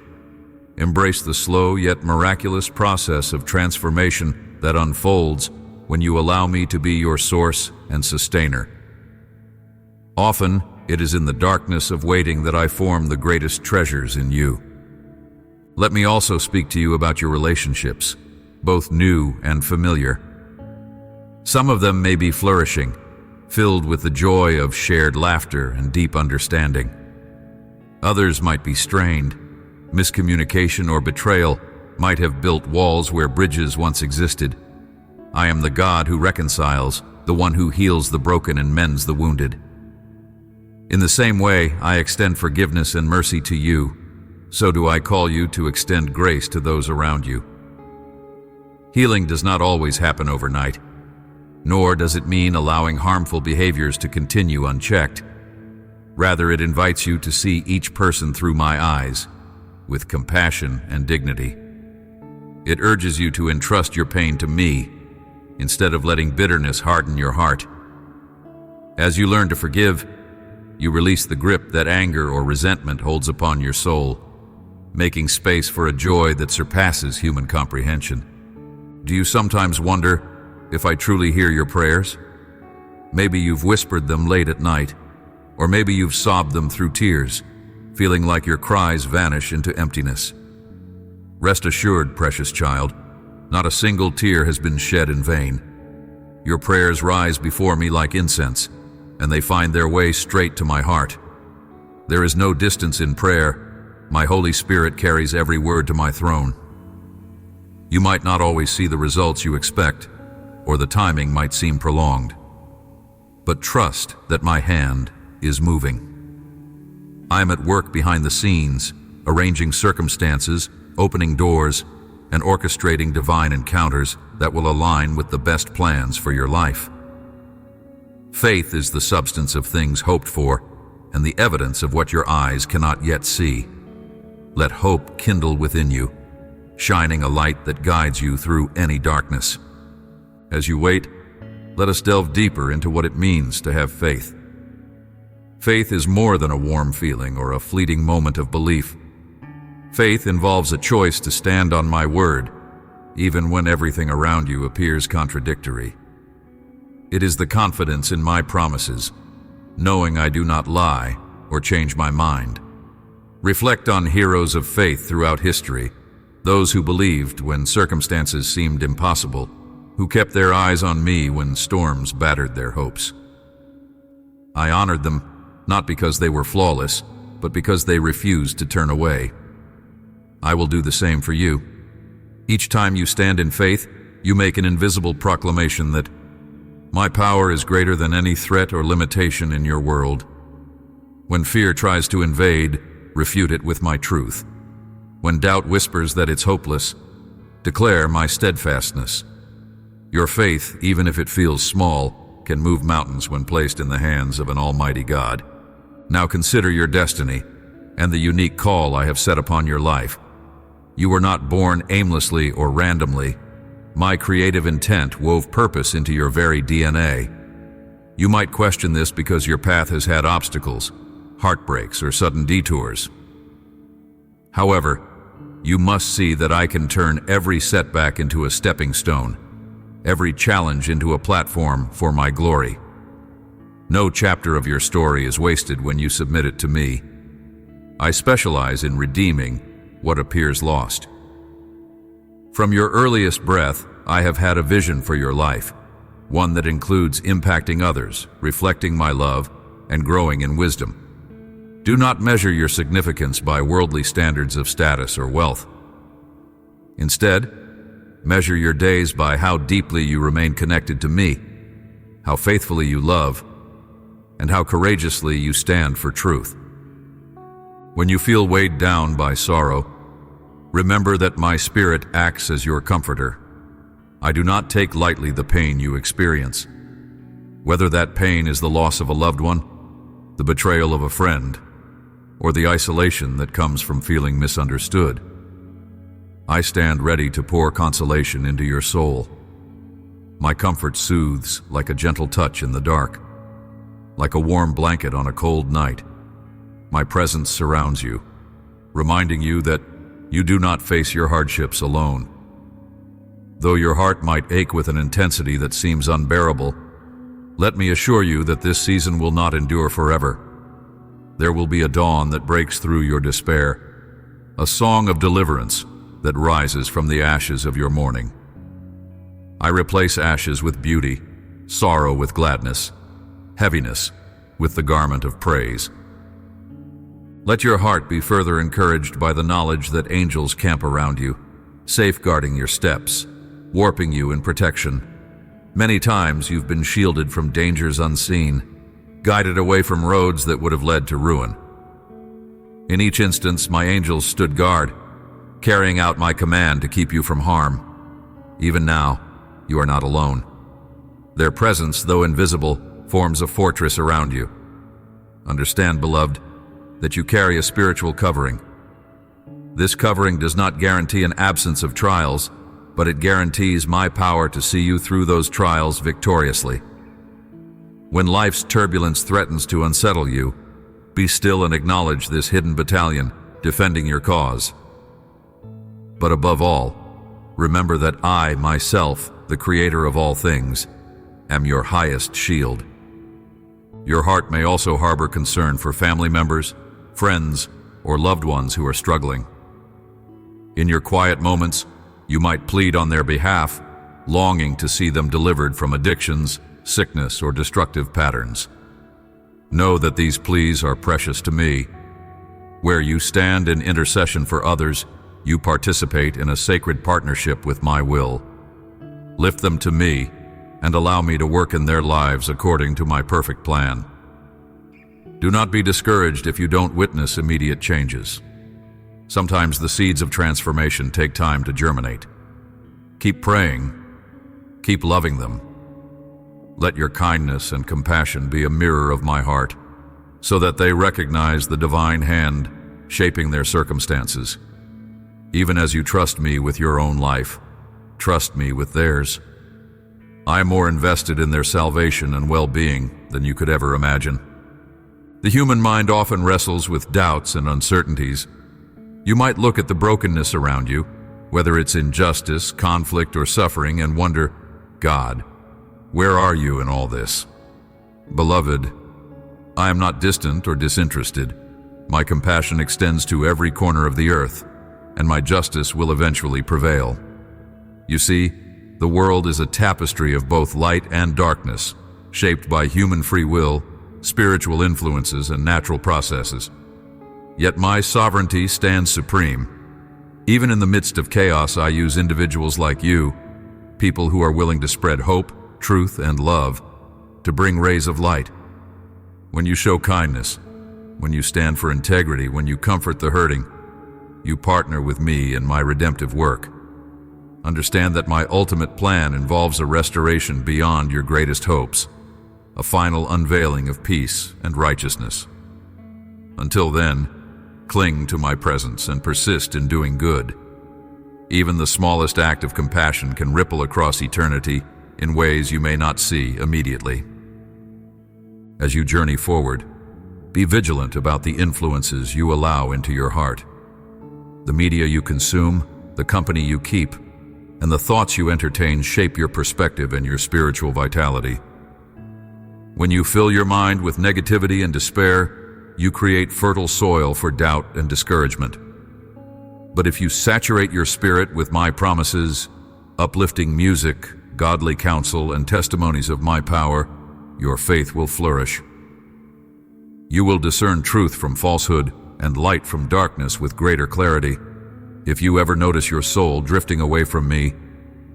Embrace the slow yet miraculous process of transformation that unfolds when you allow me to be your source and sustainer. Often, it is in the darkness of waiting that I form the greatest treasures in you. Let me also speak to you about your relationships, both new and familiar. Some of them may be flourishing, filled with the joy of shared laughter and deep understanding. Others might be strained. Miscommunication or betrayal might have built walls where bridges once existed. I am the God who reconciles, the one who heals the broken and mends the wounded. In the same way I extend forgiveness and mercy to you, so do I call you to extend grace to those around you. Healing does not always happen overnight, nor does it mean allowing harmful behaviors to continue unchecked. Rather, it invites you to see each person through my eyes, with compassion and dignity. It urges you to entrust your pain to me, instead of letting bitterness harden your heart. As you learn to forgive, you release the grip that anger or resentment holds upon your soul, making space for a joy that surpasses human comprehension. Do you sometimes wonder if I truly hear your prayers? Maybe you've whispered them late at night, or maybe you've sobbed them through tears, feeling like your cries vanish into emptiness. Rest assured, precious child, not a single tear has been shed in vain. Your prayers rise before me like incense, and they find their way straight to my heart. There is no distance in prayer. My Holy Spirit carries every word to my throne. You might not always see the results you expect, or the timing might seem prolonged. But trust that my hand is moving. I am at work behind the scenes, arranging circumstances, opening doors, and orchestrating divine encounters that will align with the best plans for your life. Faith is the substance of things hoped for, and the evidence of what your eyes cannot yet see. Let hope kindle within you, shining a light that guides you through any darkness. As you wait, let us delve deeper into what it means to have faith. Faith is more than a warm feeling or a fleeting moment of belief. Faith involves a choice to stand on my word, even when everything around you appears contradictory. It is the confidence in my promises, knowing I do not lie or change my mind. Reflect on heroes of faith throughout history, those who believed when circumstances seemed impossible, who kept their eyes on me when storms battered their hopes. I honored them, not because they were flawless, but because they refused to turn away. I will do the same for you. Each time you stand in faith, you make an invisible proclamation that my power is greater than any threat or limitation in your world. When fear tries to invade, refute it with my truth. When doubt whispers that it's hopeless, declare my steadfastness. Your faith, even if it feels small, can move mountains when placed in the hands of an almighty God. Now consider your destiny and the unique call I have set upon your life. You were not born aimlessly or randomly. My creative intent wove purpose into your very DNA. You might question this because your path has had obstacles, heartbreaks, or sudden detours. However, you must see that I can turn every setback into a stepping stone, every challenge into a platform for my glory. No chapter of your story is wasted when you submit it to me. I specialize in redeeming what appears lost. From your earliest breath, I have had a vision for your life, one that includes impacting others, reflecting my love, and growing in wisdom. Do not measure your significance by worldly standards of status or wealth. Instead, measure your days by how deeply you remain connected to me, how faithfully you love, and how courageously you stand for truth. When you feel weighed down by sorrow, remember that my spirit acts as your comforter. I do not take lightly the pain you experience, whether that pain is the loss of a loved one, the betrayal of a friend, or the isolation that comes from feeling misunderstood. I stand ready to pour consolation into your soul. My comfort soothes like a gentle touch in the dark, like a warm blanket on a cold night. My presence surrounds you, reminding you that you do not face your hardships alone. Though your heart might ache with an intensity that seems unbearable, let me assure you that this season will not endure forever. There will be a dawn that breaks through your despair, a song of deliverance that rises from the ashes of your mourning. I replace ashes with beauty, sorrow with gladness, heaviness with the garment of praise. Let your heart be further encouraged by the knowledge that angels camp around you, safeguarding your steps, warping you in protection. Many times you've been shielded from dangers unseen, guided away from roads that would have led to ruin. In each instance, my angels stood guard, carrying out my command to keep you from harm. Even now, you are not alone. Their presence, though invisible, forms a fortress around you. Understand, beloved, that you carry a spiritual covering. This covering does not guarantee an absence of trials, but it guarantees my power to see you through those trials victoriously. When life's turbulence threatens to unsettle you, be still and acknowledge this hidden battalion defending your cause. But above all, remember that I, myself, the creator of all things, am your highest shield. Your heart may also harbor concern for family members, friends, or loved ones who are struggling. In your quiet moments, you might plead on their behalf, longing to see them delivered from addictions, sickness, or destructive patterns. Know that these pleas are precious to me. Where you stand in intercession for others, you participate in a sacred partnership with my will. Lift them to me and allow me to work in their lives according to my perfect plan. Do not be discouraged if you don't witness immediate changes. Sometimes the seeds of transformation take time to germinate. Keep praying. Keep loving them. Let your kindness and compassion be a mirror of my heart, so that they recognize the divine hand shaping their circumstances. Even as you trust me with your own life, trust me with theirs. I am more invested in their salvation and well-being than you could ever imagine. The human mind often wrestles with doubts and uncertainties. You might look at the brokenness around you, whether it's injustice, conflict, or suffering, and wonder, God, where are you in all this? Beloved, I am not distant or disinterested. My compassion extends to every corner of the earth, and my justice will eventually prevail. You see, the world is a tapestry of both light and darkness, shaped by human free will, spiritual influences, and natural processes. Yet my sovereignty stands supreme. Even in the midst of chaos, I use individuals like you, people who are willing to spread hope, truth, and love, to bring rays of light. When you show kindness, when you stand for integrity, when you comfort the hurting, you partner with me in my redemptive work. Understand that my ultimate plan involves a restoration beyond your greatest hopes, a final unveiling of peace and righteousness. Until then, cling to my presence and persist in doing good. Even the smallest act of compassion can ripple across eternity in ways you may not see immediately. As you journey forward, be vigilant about the influences you allow into your heart. The media you consume, the company you keep, and the thoughts you entertain shape your perspective and your spiritual vitality. When you fill your mind with negativity and despair, you create fertile soil for doubt and discouragement. But if you saturate your spirit with my promises, uplifting music, godly counsel, and testimonies of my power, your faith will flourish. You will discern truth from falsehood and light from darkness with greater clarity. If you ever notice your soul drifting away from me,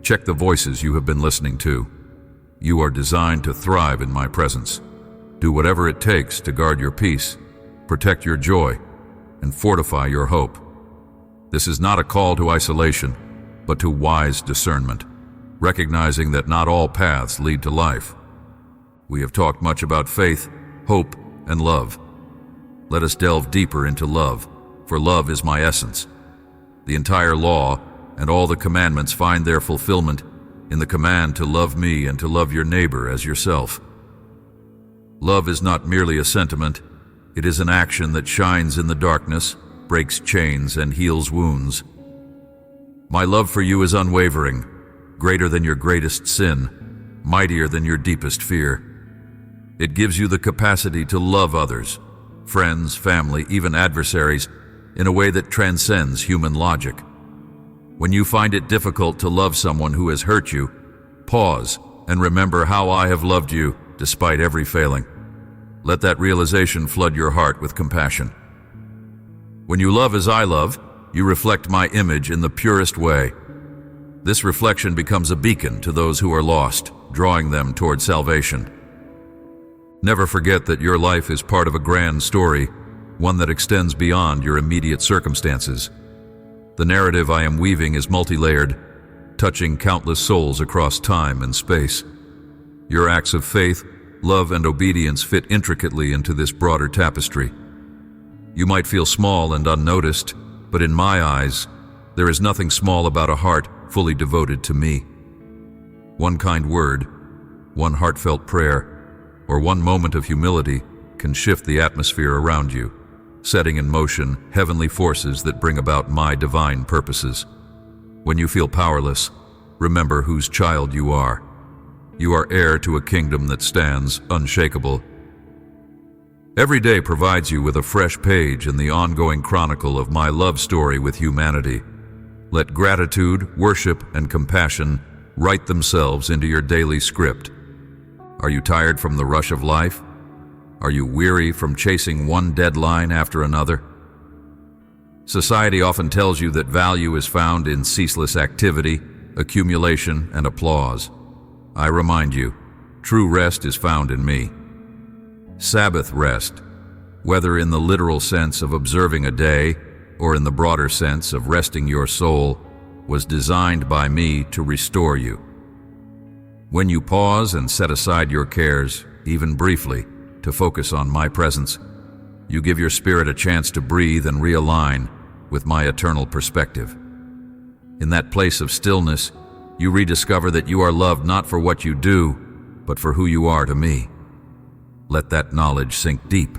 check the voices you have been listening to. You are designed to thrive in my presence. Do whatever it takes to guard your peace, protect your joy, and fortify your hope. This is not a call to isolation, but to wise discernment, recognizing that not all paths lead to life. We have talked much about faith, hope, and love. Let us delve deeper into love, for love is my essence. The entire law and all the commandments find their fulfillment in the command to love me and to love your neighbor as yourself. Love is not merely a sentiment, it is an action that shines in the darkness, breaks chains, and heals wounds. My love for you is unwavering, greater than your greatest sin, mightier than your deepest fear. It gives you the capacity to love others, friends, family, even adversaries, in a way that transcends human logic. When you find it difficult to love someone who has hurt you, pause and remember how I have loved you despite every failing. Let that realization flood your heart with compassion. When you love as I love, you reflect my image in the purest way. This reflection becomes a beacon to those who are lost, drawing them toward salvation. Never forget that your life is part of a grand story, one that extends beyond your immediate circumstances. The narrative I am weaving is multi-layered, touching countless souls across time and space. Your acts of faith, love, and obedience fit intricately into this broader tapestry. You might feel small and unnoticed, but in my eyes, there is nothing small about a heart fully devoted to me. One kind word, one heartfelt prayer, or one moment of humility can shift the atmosphere around you, setting in motion heavenly forces that bring about my divine purposes. When you feel powerless, remember whose child you are. You are heir to a kingdom that stands unshakable. Every day provides you with a fresh page in the ongoing chronicle of my love story with humanity. Let gratitude, worship, and compassion write themselves into your daily script. Are you tired from the rush of life? Are you weary from chasing one deadline after another? Society often tells you that value is found in ceaseless activity, accumulation, and applause. I remind you, true rest is found in me. Sabbath rest, whether in the literal sense of observing a day or in the broader sense of resting your soul, was designed by me to restore you. When you pause and set aside your cares, even briefly, to focus on my presence, you give your spirit a chance to breathe and realign with my eternal perspective. In that place of stillness, you rediscover that you are loved not for what you do, but for who you are to me. Let that knowledge sink deep.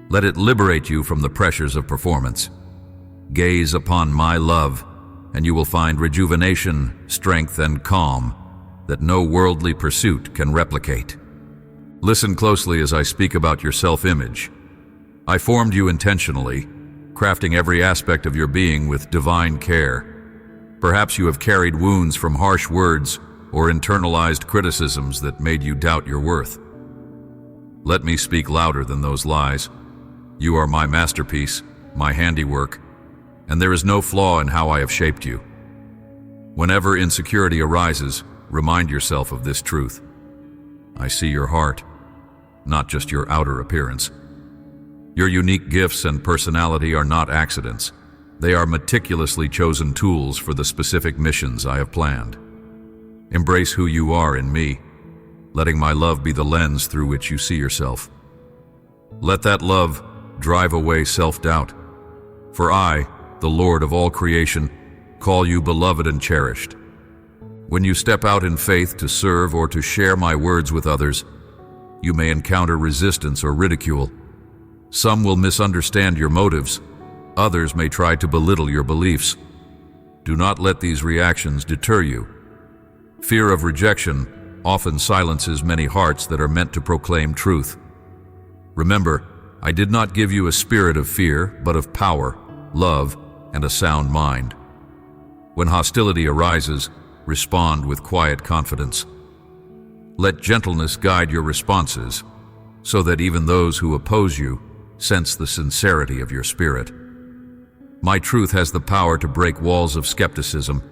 Let it liberate you from the pressures of performance. Gaze upon my love, and you will find rejuvenation, strength, and calm that no worldly pursuit can replicate. Listen closely as I speak about your self-image. I formed you intentionally, crafting every aspect of your being with divine care. Perhaps you have carried wounds from harsh words or internalized criticisms that made you doubt your worth. Let me speak louder than those lies. You are my masterpiece, my handiwork, and there is no flaw in how I have shaped you. Whenever insecurity arises, remind yourself of this truth. I see your heart, not just your outer appearance. Your unique gifts and personality are not accidents. They are meticulously chosen tools for the specific missions I have planned. Embrace who you are in me, letting my love be the lens through which you see yourself. Let that love drive away self-doubt. For I, the Lord of all creation, call you beloved and cherished. When you step out in faith to serve or to share my words with others, you may encounter resistance or ridicule. Some will misunderstand your motives, Others may try to belittle your beliefs. Do not let these reactions deter you. Fear of rejection often silences many hearts that are meant to proclaim truth. Remember, I did not give you a spirit of fear, but of power, love, and a sound mind. When hostility arises, respond with quiet confidence. Let gentleness guide your responses, so that even those who oppose you sense the sincerity of your spirit. My truth has the power to break walls of skepticism,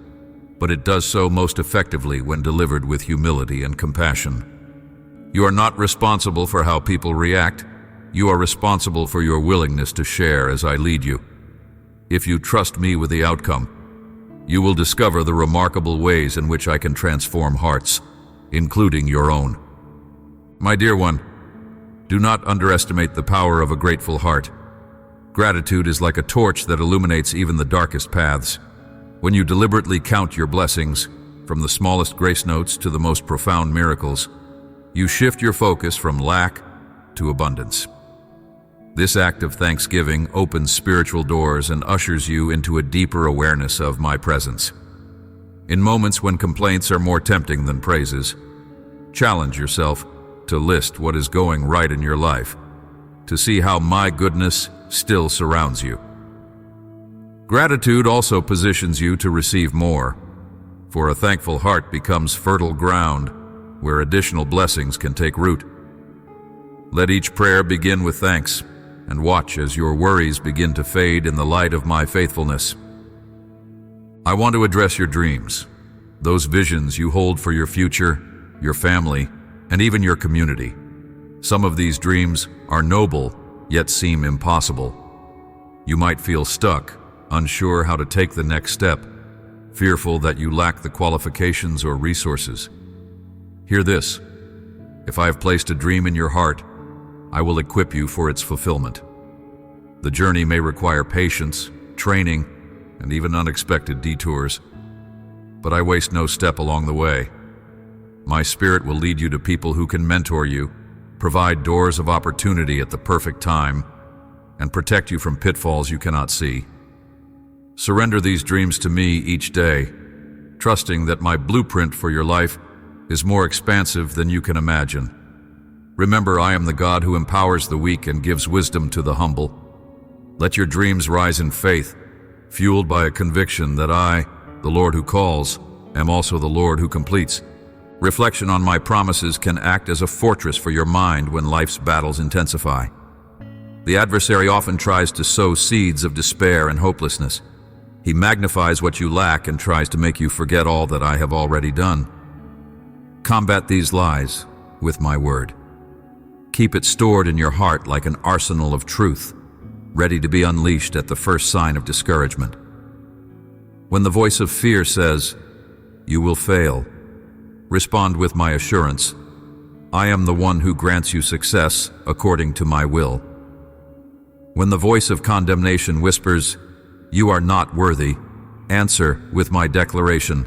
but it does so most effectively when delivered with humility and compassion. You are not responsible for how people react. You are responsible for your willingness to share as I lead you. If you trust me with the outcome, you will discover the remarkable ways in which I can transform hearts, including your own. My dear one, do not underestimate the power of a grateful heart. Gratitude is like a torch that illuminates even the darkest paths. When you deliberately count your blessings, from the smallest grace notes to the most profound miracles, you shift your focus from lack to abundance. This act of thanksgiving opens spiritual doors and ushers you into a deeper awareness of my presence. In moments when complaints are more tempting than praises, challenge yourself to list what is going right in your life, to see how my goodness still surrounds you. Gratitude also positions you to receive more, for a thankful heart becomes fertile ground where additional blessings can take root. Let each prayer begin with thanks, and watch as your worries begin to fade in the light of my faithfulness. I want to address your dreams, those visions you hold for your future, your family, and even your community. Some of these dreams are noble, yet seem impossible. You might feel stuck, unsure how to take the next step, fearful that you lack the qualifications or resources. Hear this: if I have placed a dream in your heart, I will equip you for its fulfillment. The journey may require patience, training, and even unexpected detours, but I waste no step along the way. My spirit will lead you to people who can mentor you, provide doors of opportunity at the perfect time, and protect you from pitfalls you cannot see. Surrender these dreams to me each day, trusting that my blueprint for your life is more expansive than you can imagine. Remember, I am the God who empowers the weak and gives wisdom to the humble. Let your dreams rise in faith, fueled by a conviction that I, the Lord who calls, am also the Lord who completes. Reflection on my promises can act as a fortress for your mind when life's battles intensify. The adversary often tries to sow seeds of despair and hopelessness. He magnifies what you lack and tries to make you forget all that I have already done. Combat these lies with my word. Keep it stored in your heart like an arsenal of truth, ready to be unleashed at the first sign of discouragement. When the voice of fear says, "You will fail," respond with my assurance, "I am the one who grants you success according to my will." When the voice of condemnation whispers, "You are not worthy," answer with my declaration,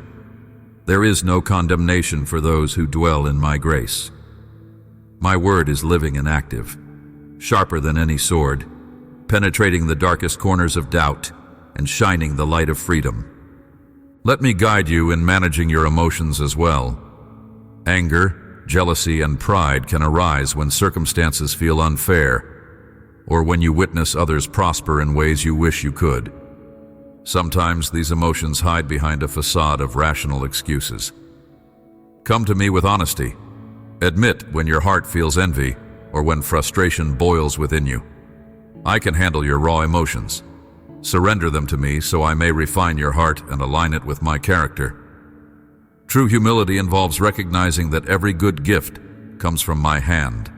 "There is no condemnation for those who dwell in my grace." My word is living and active, sharper than any sword, penetrating the darkest corners of doubt and shining the light of freedom. Let me guide you in managing your emotions as well. Anger, jealousy, and pride can arise when circumstances feel unfair, or when you witness others prosper in ways you wish you could. Sometimes these emotions hide behind a facade of rational excuses. Come to me with honesty. Admit when your heart feels envy or when frustration boils within you. I can handle your raw emotions. Surrender them to me so I may refine your heart and align it with my character. True humility involves recognizing that every good gift comes from my hand.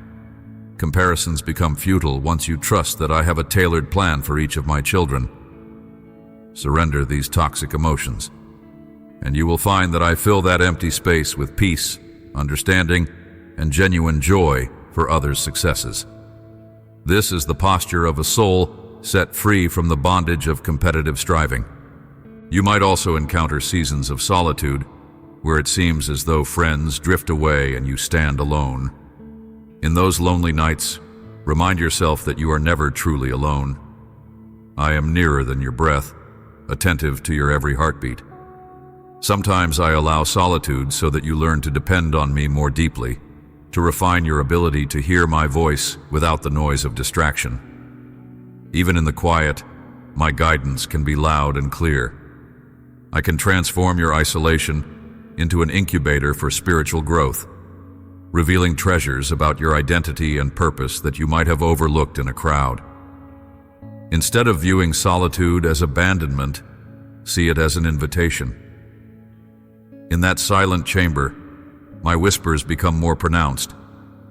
Comparisons become futile once you trust that I have a tailored plan for each of my children. Surrender these toxic emotions, and you will find that I fill that empty space with peace, understanding, and genuine joy for others' successes. This is the posture of a soul set free from the bondage of competitive striving. You might also encounter seasons of solitude, where it seems as though friends drift away and you stand alone. In those lonely nights, remind yourself that you are never truly alone. I am nearer than your breath, attentive to your every heartbeat. Sometimes I allow solitude so that you learn to depend on me more deeply, to refine your ability to hear my voice without the noise of distraction. Even in the quiet, my guidance can be loud and clear. I can transform your isolation into an incubator for spiritual growth, revealing treasures about your identity and purpose that you might have overlooked in a crowd. Instead of viewing solitude as abandonment, see it as an invitation. In that silent chamber, my whispers become more pronounced,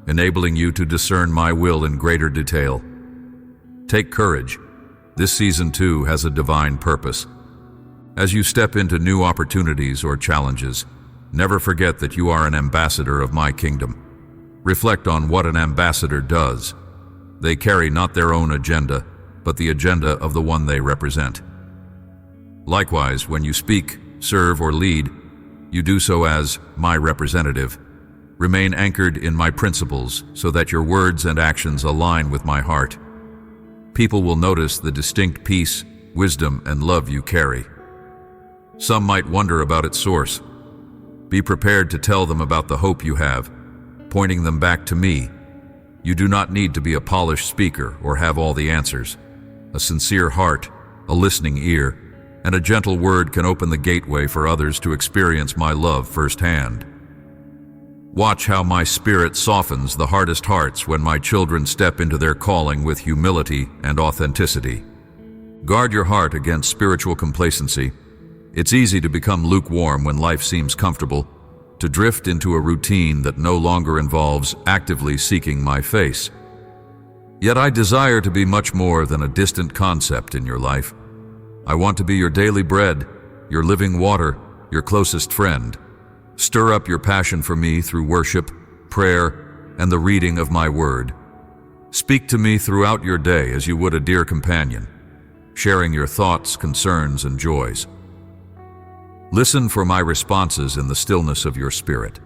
enabling you to discern my will in greater detail. Take courage. This season too has a divine purpose. As you step into new opportunities or challenges, never forget that you are an ambassador of my kingdom. Reflect on what an ambassador does. They carry not their own agenda, but the agenda of the one they represent. Likewise, when you speak, serve, or lead, you do so as my representative. Remain anchored in my principles so that your words and actions align with my heart. People will notice the distinct peace, wisdom, and love you carry. Some might wonder about its source. Be prepared to tell them about the hope you have, pointing them back to me. You do not need to be a polished speaker or have all the answers. A sincere heart, a listening ear, and a gentle word can open the gateway for others to experience my love firsthand. Watch how my spirit softens the hardest hearts when my children step into their calling with humility and authenticity. Guard your heart against spiritual complacency. It's easy to become lukewarm when life seems comfortable, to drift into a routine that no longer involves actively seeking my face. Yet I desire to be much more than a distant concept in your life. I want to be your daily bread, your living water, your closest friend. Stir up your passion for me through worship, prayer, and the reading of my word. Speak to me throughout your day as you would a dear companion, sharing your thoughts, concerns, and joys. Listen for my responses in the stillness of your spirit.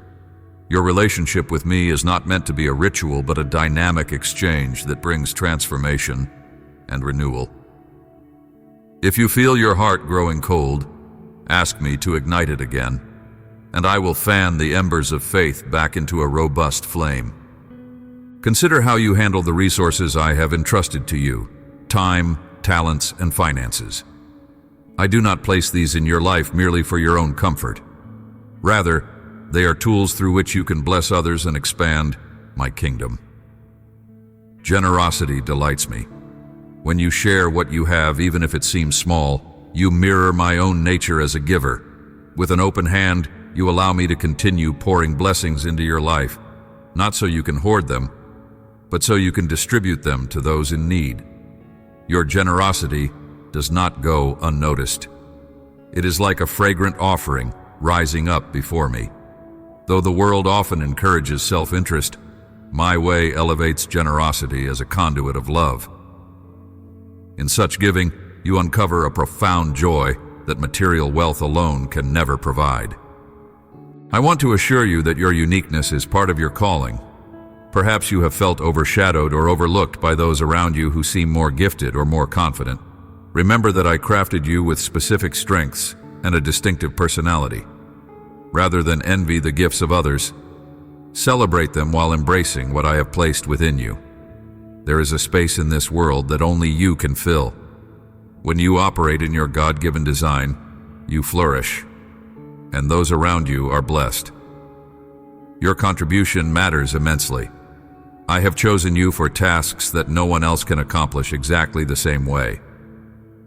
Your relationship with me is not meant to be a ritual, but a dynamic exchange that brings transformation and renewal. If you feel your heart growing cold, ask me to ignite it again, and I will fan the embers of faith back into a robust flame. Consider how you handle the resources I have entrusted to you: time, talents, and finances. I do not place these in your life merely for your own comfort. Rather, they are tools through which you can bless others and expand my kingdom. Generosity delights me. When you share what you have, even if it seems small, you mirror my own nature as a giver. With an open hand, you allow me to continue pouring blessings into your life, not so you can hoard them, but so you can distribute them to those in need. Your generosity does not go unnoticed. It is like a fragrant offering rising up before me. Though the world often encourages self-interest, my way elevates generosity as a conduit of love. In such giving, you uncover a profound joy that material wealth alone can never provide. I want to assure you that your uniqueness is part of your calling. Perhaps you have felt overshadowed or overlooked by those around you who seem more gifted or more confident. Remember that I crafted you with specific strengths and a distinctive personality. Rather than envy the gifts of others, celebrate them while embracing what I have placed within you. There is a space in this world that only you can fill. When you operate in your God-given design, you flourish, and those around you are blessed. Your contribution matters immensely. I have chosen you for tasks that no one else can accomplish exactly the same way.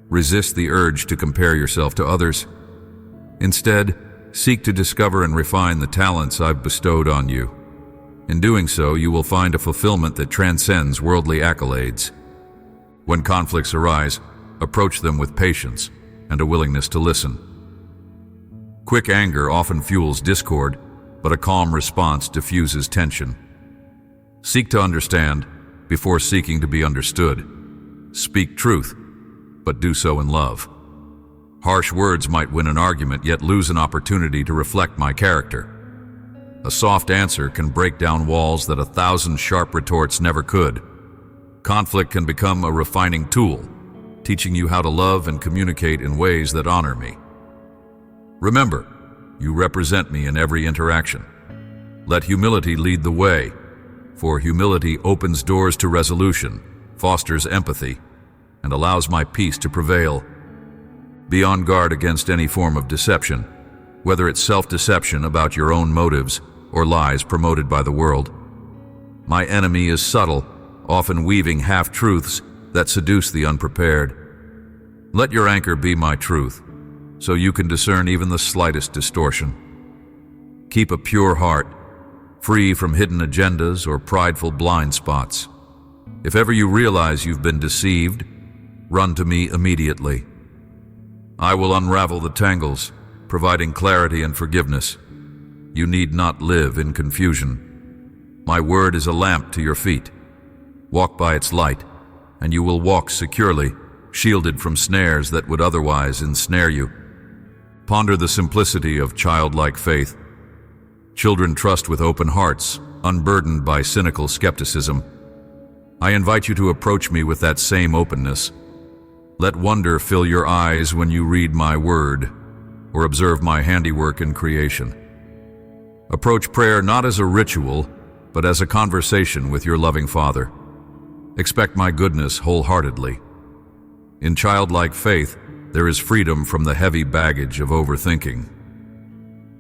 Resist the urge to compare yourself to others. Instead, seek to discover and refine the talents I've bestowed on you. In doing so, you will find a fulfillment that transcends worldly accolades. When conflicts arise, approach them with patience and a willingness to listen. Quick anger often fuels discord, but a calm response diffuses tension. Seek to understand before seeking to be understood. Speak truth, but do so in love. Harsh words might win an argument, yet lose an opportunity to reflect my character. A soft answer can break down walls that 1,000 sharp retorts never could. Conflict can become a refining tool, teaching you how to love and communicate in ways that honor me. Remember, you represent me in every interaction. Let humility lead the way, for humility opens doors to resolution, fosters empathy, and allows my peace to prevail. Be on guard against any form of deception, whether it's self-deception about your own motives or lies promoted by the world. My enemy is subtle, often weaving half-truths that seduce the unprepared. Let your anchor be my truth, so you can discern even the slightest distortion. Keep a pure heart, free from hidden agendas or prideful blind spots. If ever you realize you've been deceived, run to me immediately. I will unravel the tangles, providing clarity and forgiveness. You need not live in confusion. My word is a lamp to your feet. Walk by its light, and you will walk securely, shielded from snares that would otherwise ensnare you. Ponder the simplicity of childlike faith. Children trust with open hearts, unburdened by cynical skepticism. I invite you to approach me with that same openness. Let wonder fill your eyes when you read my word or observe my handiwork in creation. Approach prayer not as a ritual, but as a conversation with your loving Father. Expect my goodness wholeheartedly. In childlike faith, there is freedom from the heavy baggage of overthinking.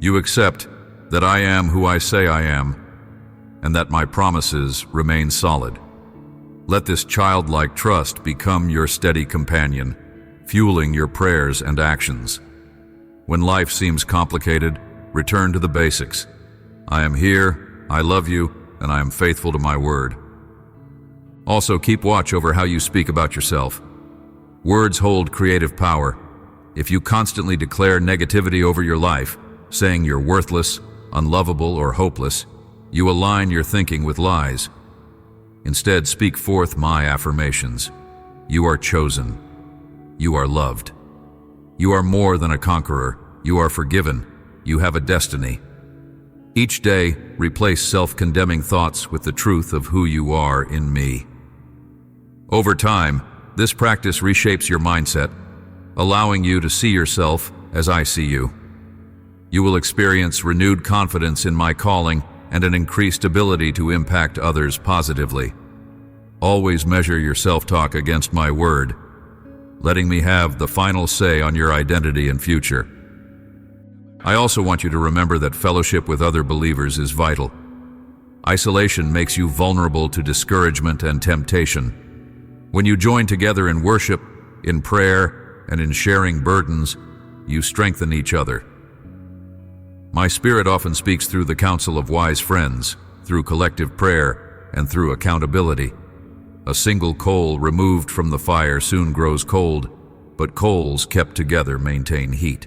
You accept that I am who I say I am, and that my promises remain solid. Let this childlike trust become your steady companion, fueling your prayers and actions. When life seems complicated, return to the basics. I am here, I love you, and I am faithful to my word. Also, keep watch over how you speak about yourself. Words hold creative power. If you constantly declare negativity over your life, saying you're worthless, unlovable, or hopeless, you align your thinking with lies. Instead, speak forth my affirmations. You are chosen. You are loved. You are more than a conqueror. You are forgiven. You have a destiny. Each day, replace self-condemning thoughts with the truth of who you are in me. Over time, this practice reshapes your mindset, allowing you to see yourself as I see you. You will experience renewed confidence in my calling and an increased ability to impact others positively. Always measure your self-talk against my word, letting me have the final say on your identity and future. I also want you to remember that fellowship with other believers is vital. Isolation makes you vulnerable to discouragement and temptation. When you join together in worship, in prayer, and in sharing burdens, you strengthen each other. My spirit often speaks through the counsel of wise friends, through collective prayer, and through accountability. A single coal removed from the fire soon grows cold, but coals kept together maintain heat.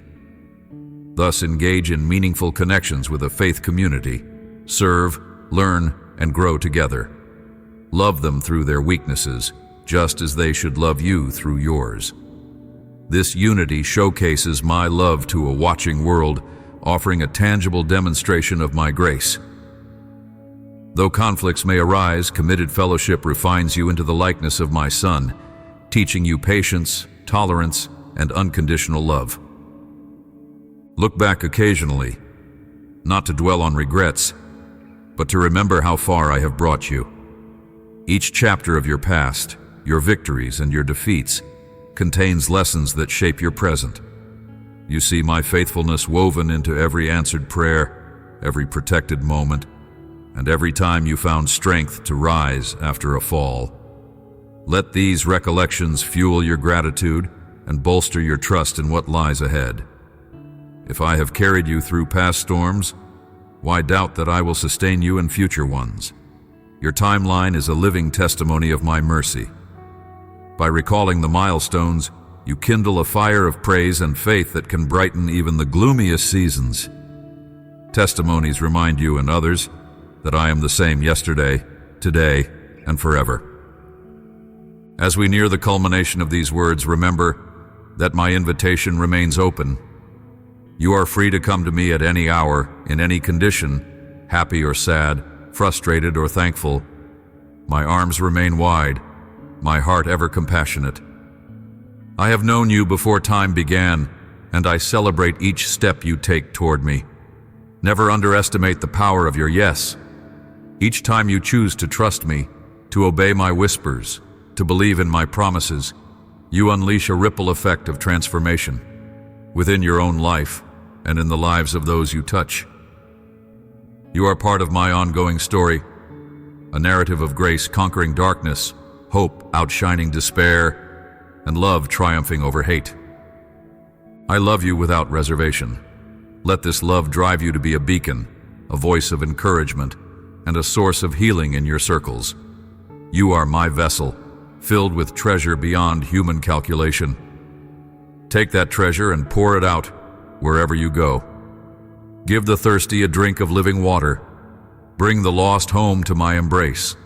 Thus, engage in meaningful connections with a faith community. Serve, learn, and grow together. Love them through their weaknesses, just as they should love you through yours. This unity showcases my love to a watching world, offering a tangible demonstration of my grace. Though conflicts may arise, committed fellowship refines you into the likeness of my Son, teaching you patience, tolerance, and unconditional love. Look back occasionally, not to dwell on regrets, but to remember how far I have brought you. Each chapter of your past, your victories and your defeats, contains lessons that shape your present. You see my faithfulness woven into every answered prayer, every protected moment, and every time you found strength to rise after a fall. Let these recollections fuel your gratitude and bolster your trust in what lies ahead. If I have carried you through past storms, why doubt that I will sustain you in future ones? Your timeline is a living testimony of my mercy. By recalling the milestones, you kindle a fire of praise and faith that can brighten even the gloomiest seasons. Testimonies remind you and others that I am the same yesterday, today, and forever. As we near the culmination of these words, remember that my invitation remains open. You are free to come to me at any hour, in any condition, happy or sad, frustrated or thankful. My arms remain wide, my heart ever compassionate. I have known you before time began, and I celebrate each step you take toward me. Never underestimate the power of your yes. Each time you choose to trust me, to obey my whispers, to believe in my promises, you unleash a ripple effect of transformation within your own life and in the lives of those you touch. You are part of my ongoing story, a narrative of grace conquering darkness, hope outshining despair, and love triumphing over hate. I love you without reservation. Let this love drive you to be a beacon, a voice of encouragement, and a source of healing in your circles. You are my vessel, filled with treasure beyond human calculation. Take that treasure and pour it out wherever you go. Give the thirsty a drink of living water. Bring the lost home to my embrace.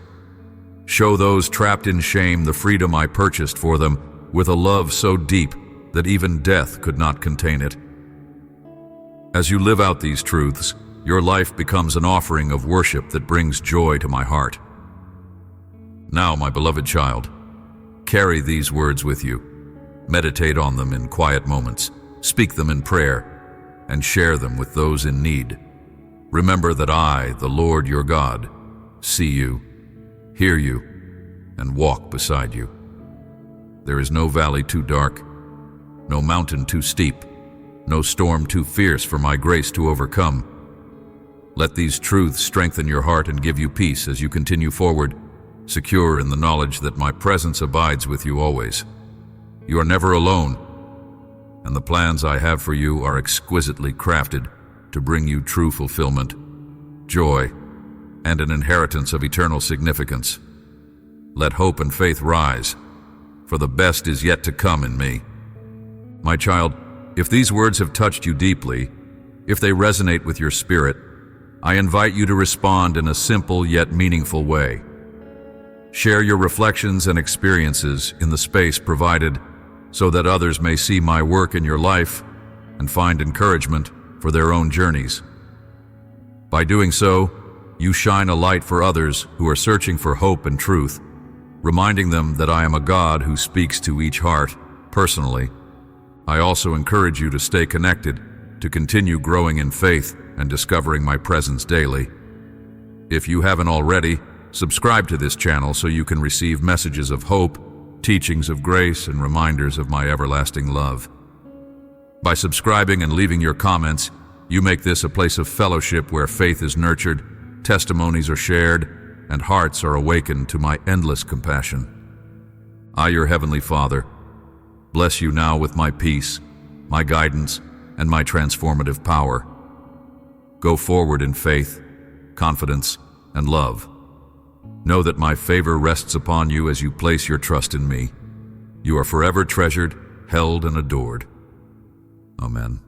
Show those trapped in shame the freedom I purchased for them with a love so deep that even death could not contain it. As you live out these truths, your life becomes an offering of worship that brings joy to my heart. Now, my beloved child, carry these words with you. Meditate on them in quiet moments, speak them in prayer, and share them with those in need. Remember that I, the Lord your God, see you, hear you, and walk beside you. There is no valley too dark, no mountain too steep, no storm too fierce for my grace to overcome. Let these truths strengthen your heart and give you peace as you continue forward, secure in the knowledge that my presence abides with you always. You are never alone, and the plans I have for you are exquisitely crafted to bring you true fulfillment, joy, and an inheritance of eternal significance. Let hope and faith rise, for the best is yet to come in me. My child, if these words have touched you deeply, if they resonate with your spirit, I invite you to respond in a simple yet meaningful way. Share your reflections and experiences in the space provided so that others may see my work in your life and find encouragement for their own journeys. By doing so, you shine a light for others who are searching for hope and truth, reminding them that I am a God who speaks to each heart personally. I also encourage you to stay connected, to continue growing in faith and discovering my presence daily. If you haven't already, subscribe to this channel so you can receive messages of hope, teachings of grace, and reminders of my everlasting love. By subscribing and leaving your comments, you make this a place of fellowship where faith is nurtured, testimonies are shared, and hearts are awakened to my endless compassion. I, your Heavenly Father, bless you now with my peace, my guidance, and my transformative power. Go forward in faith, confidence, and love. Know that my favor rests upon you as you place your trust in me. You are forever treasured, held, and adored. Amen.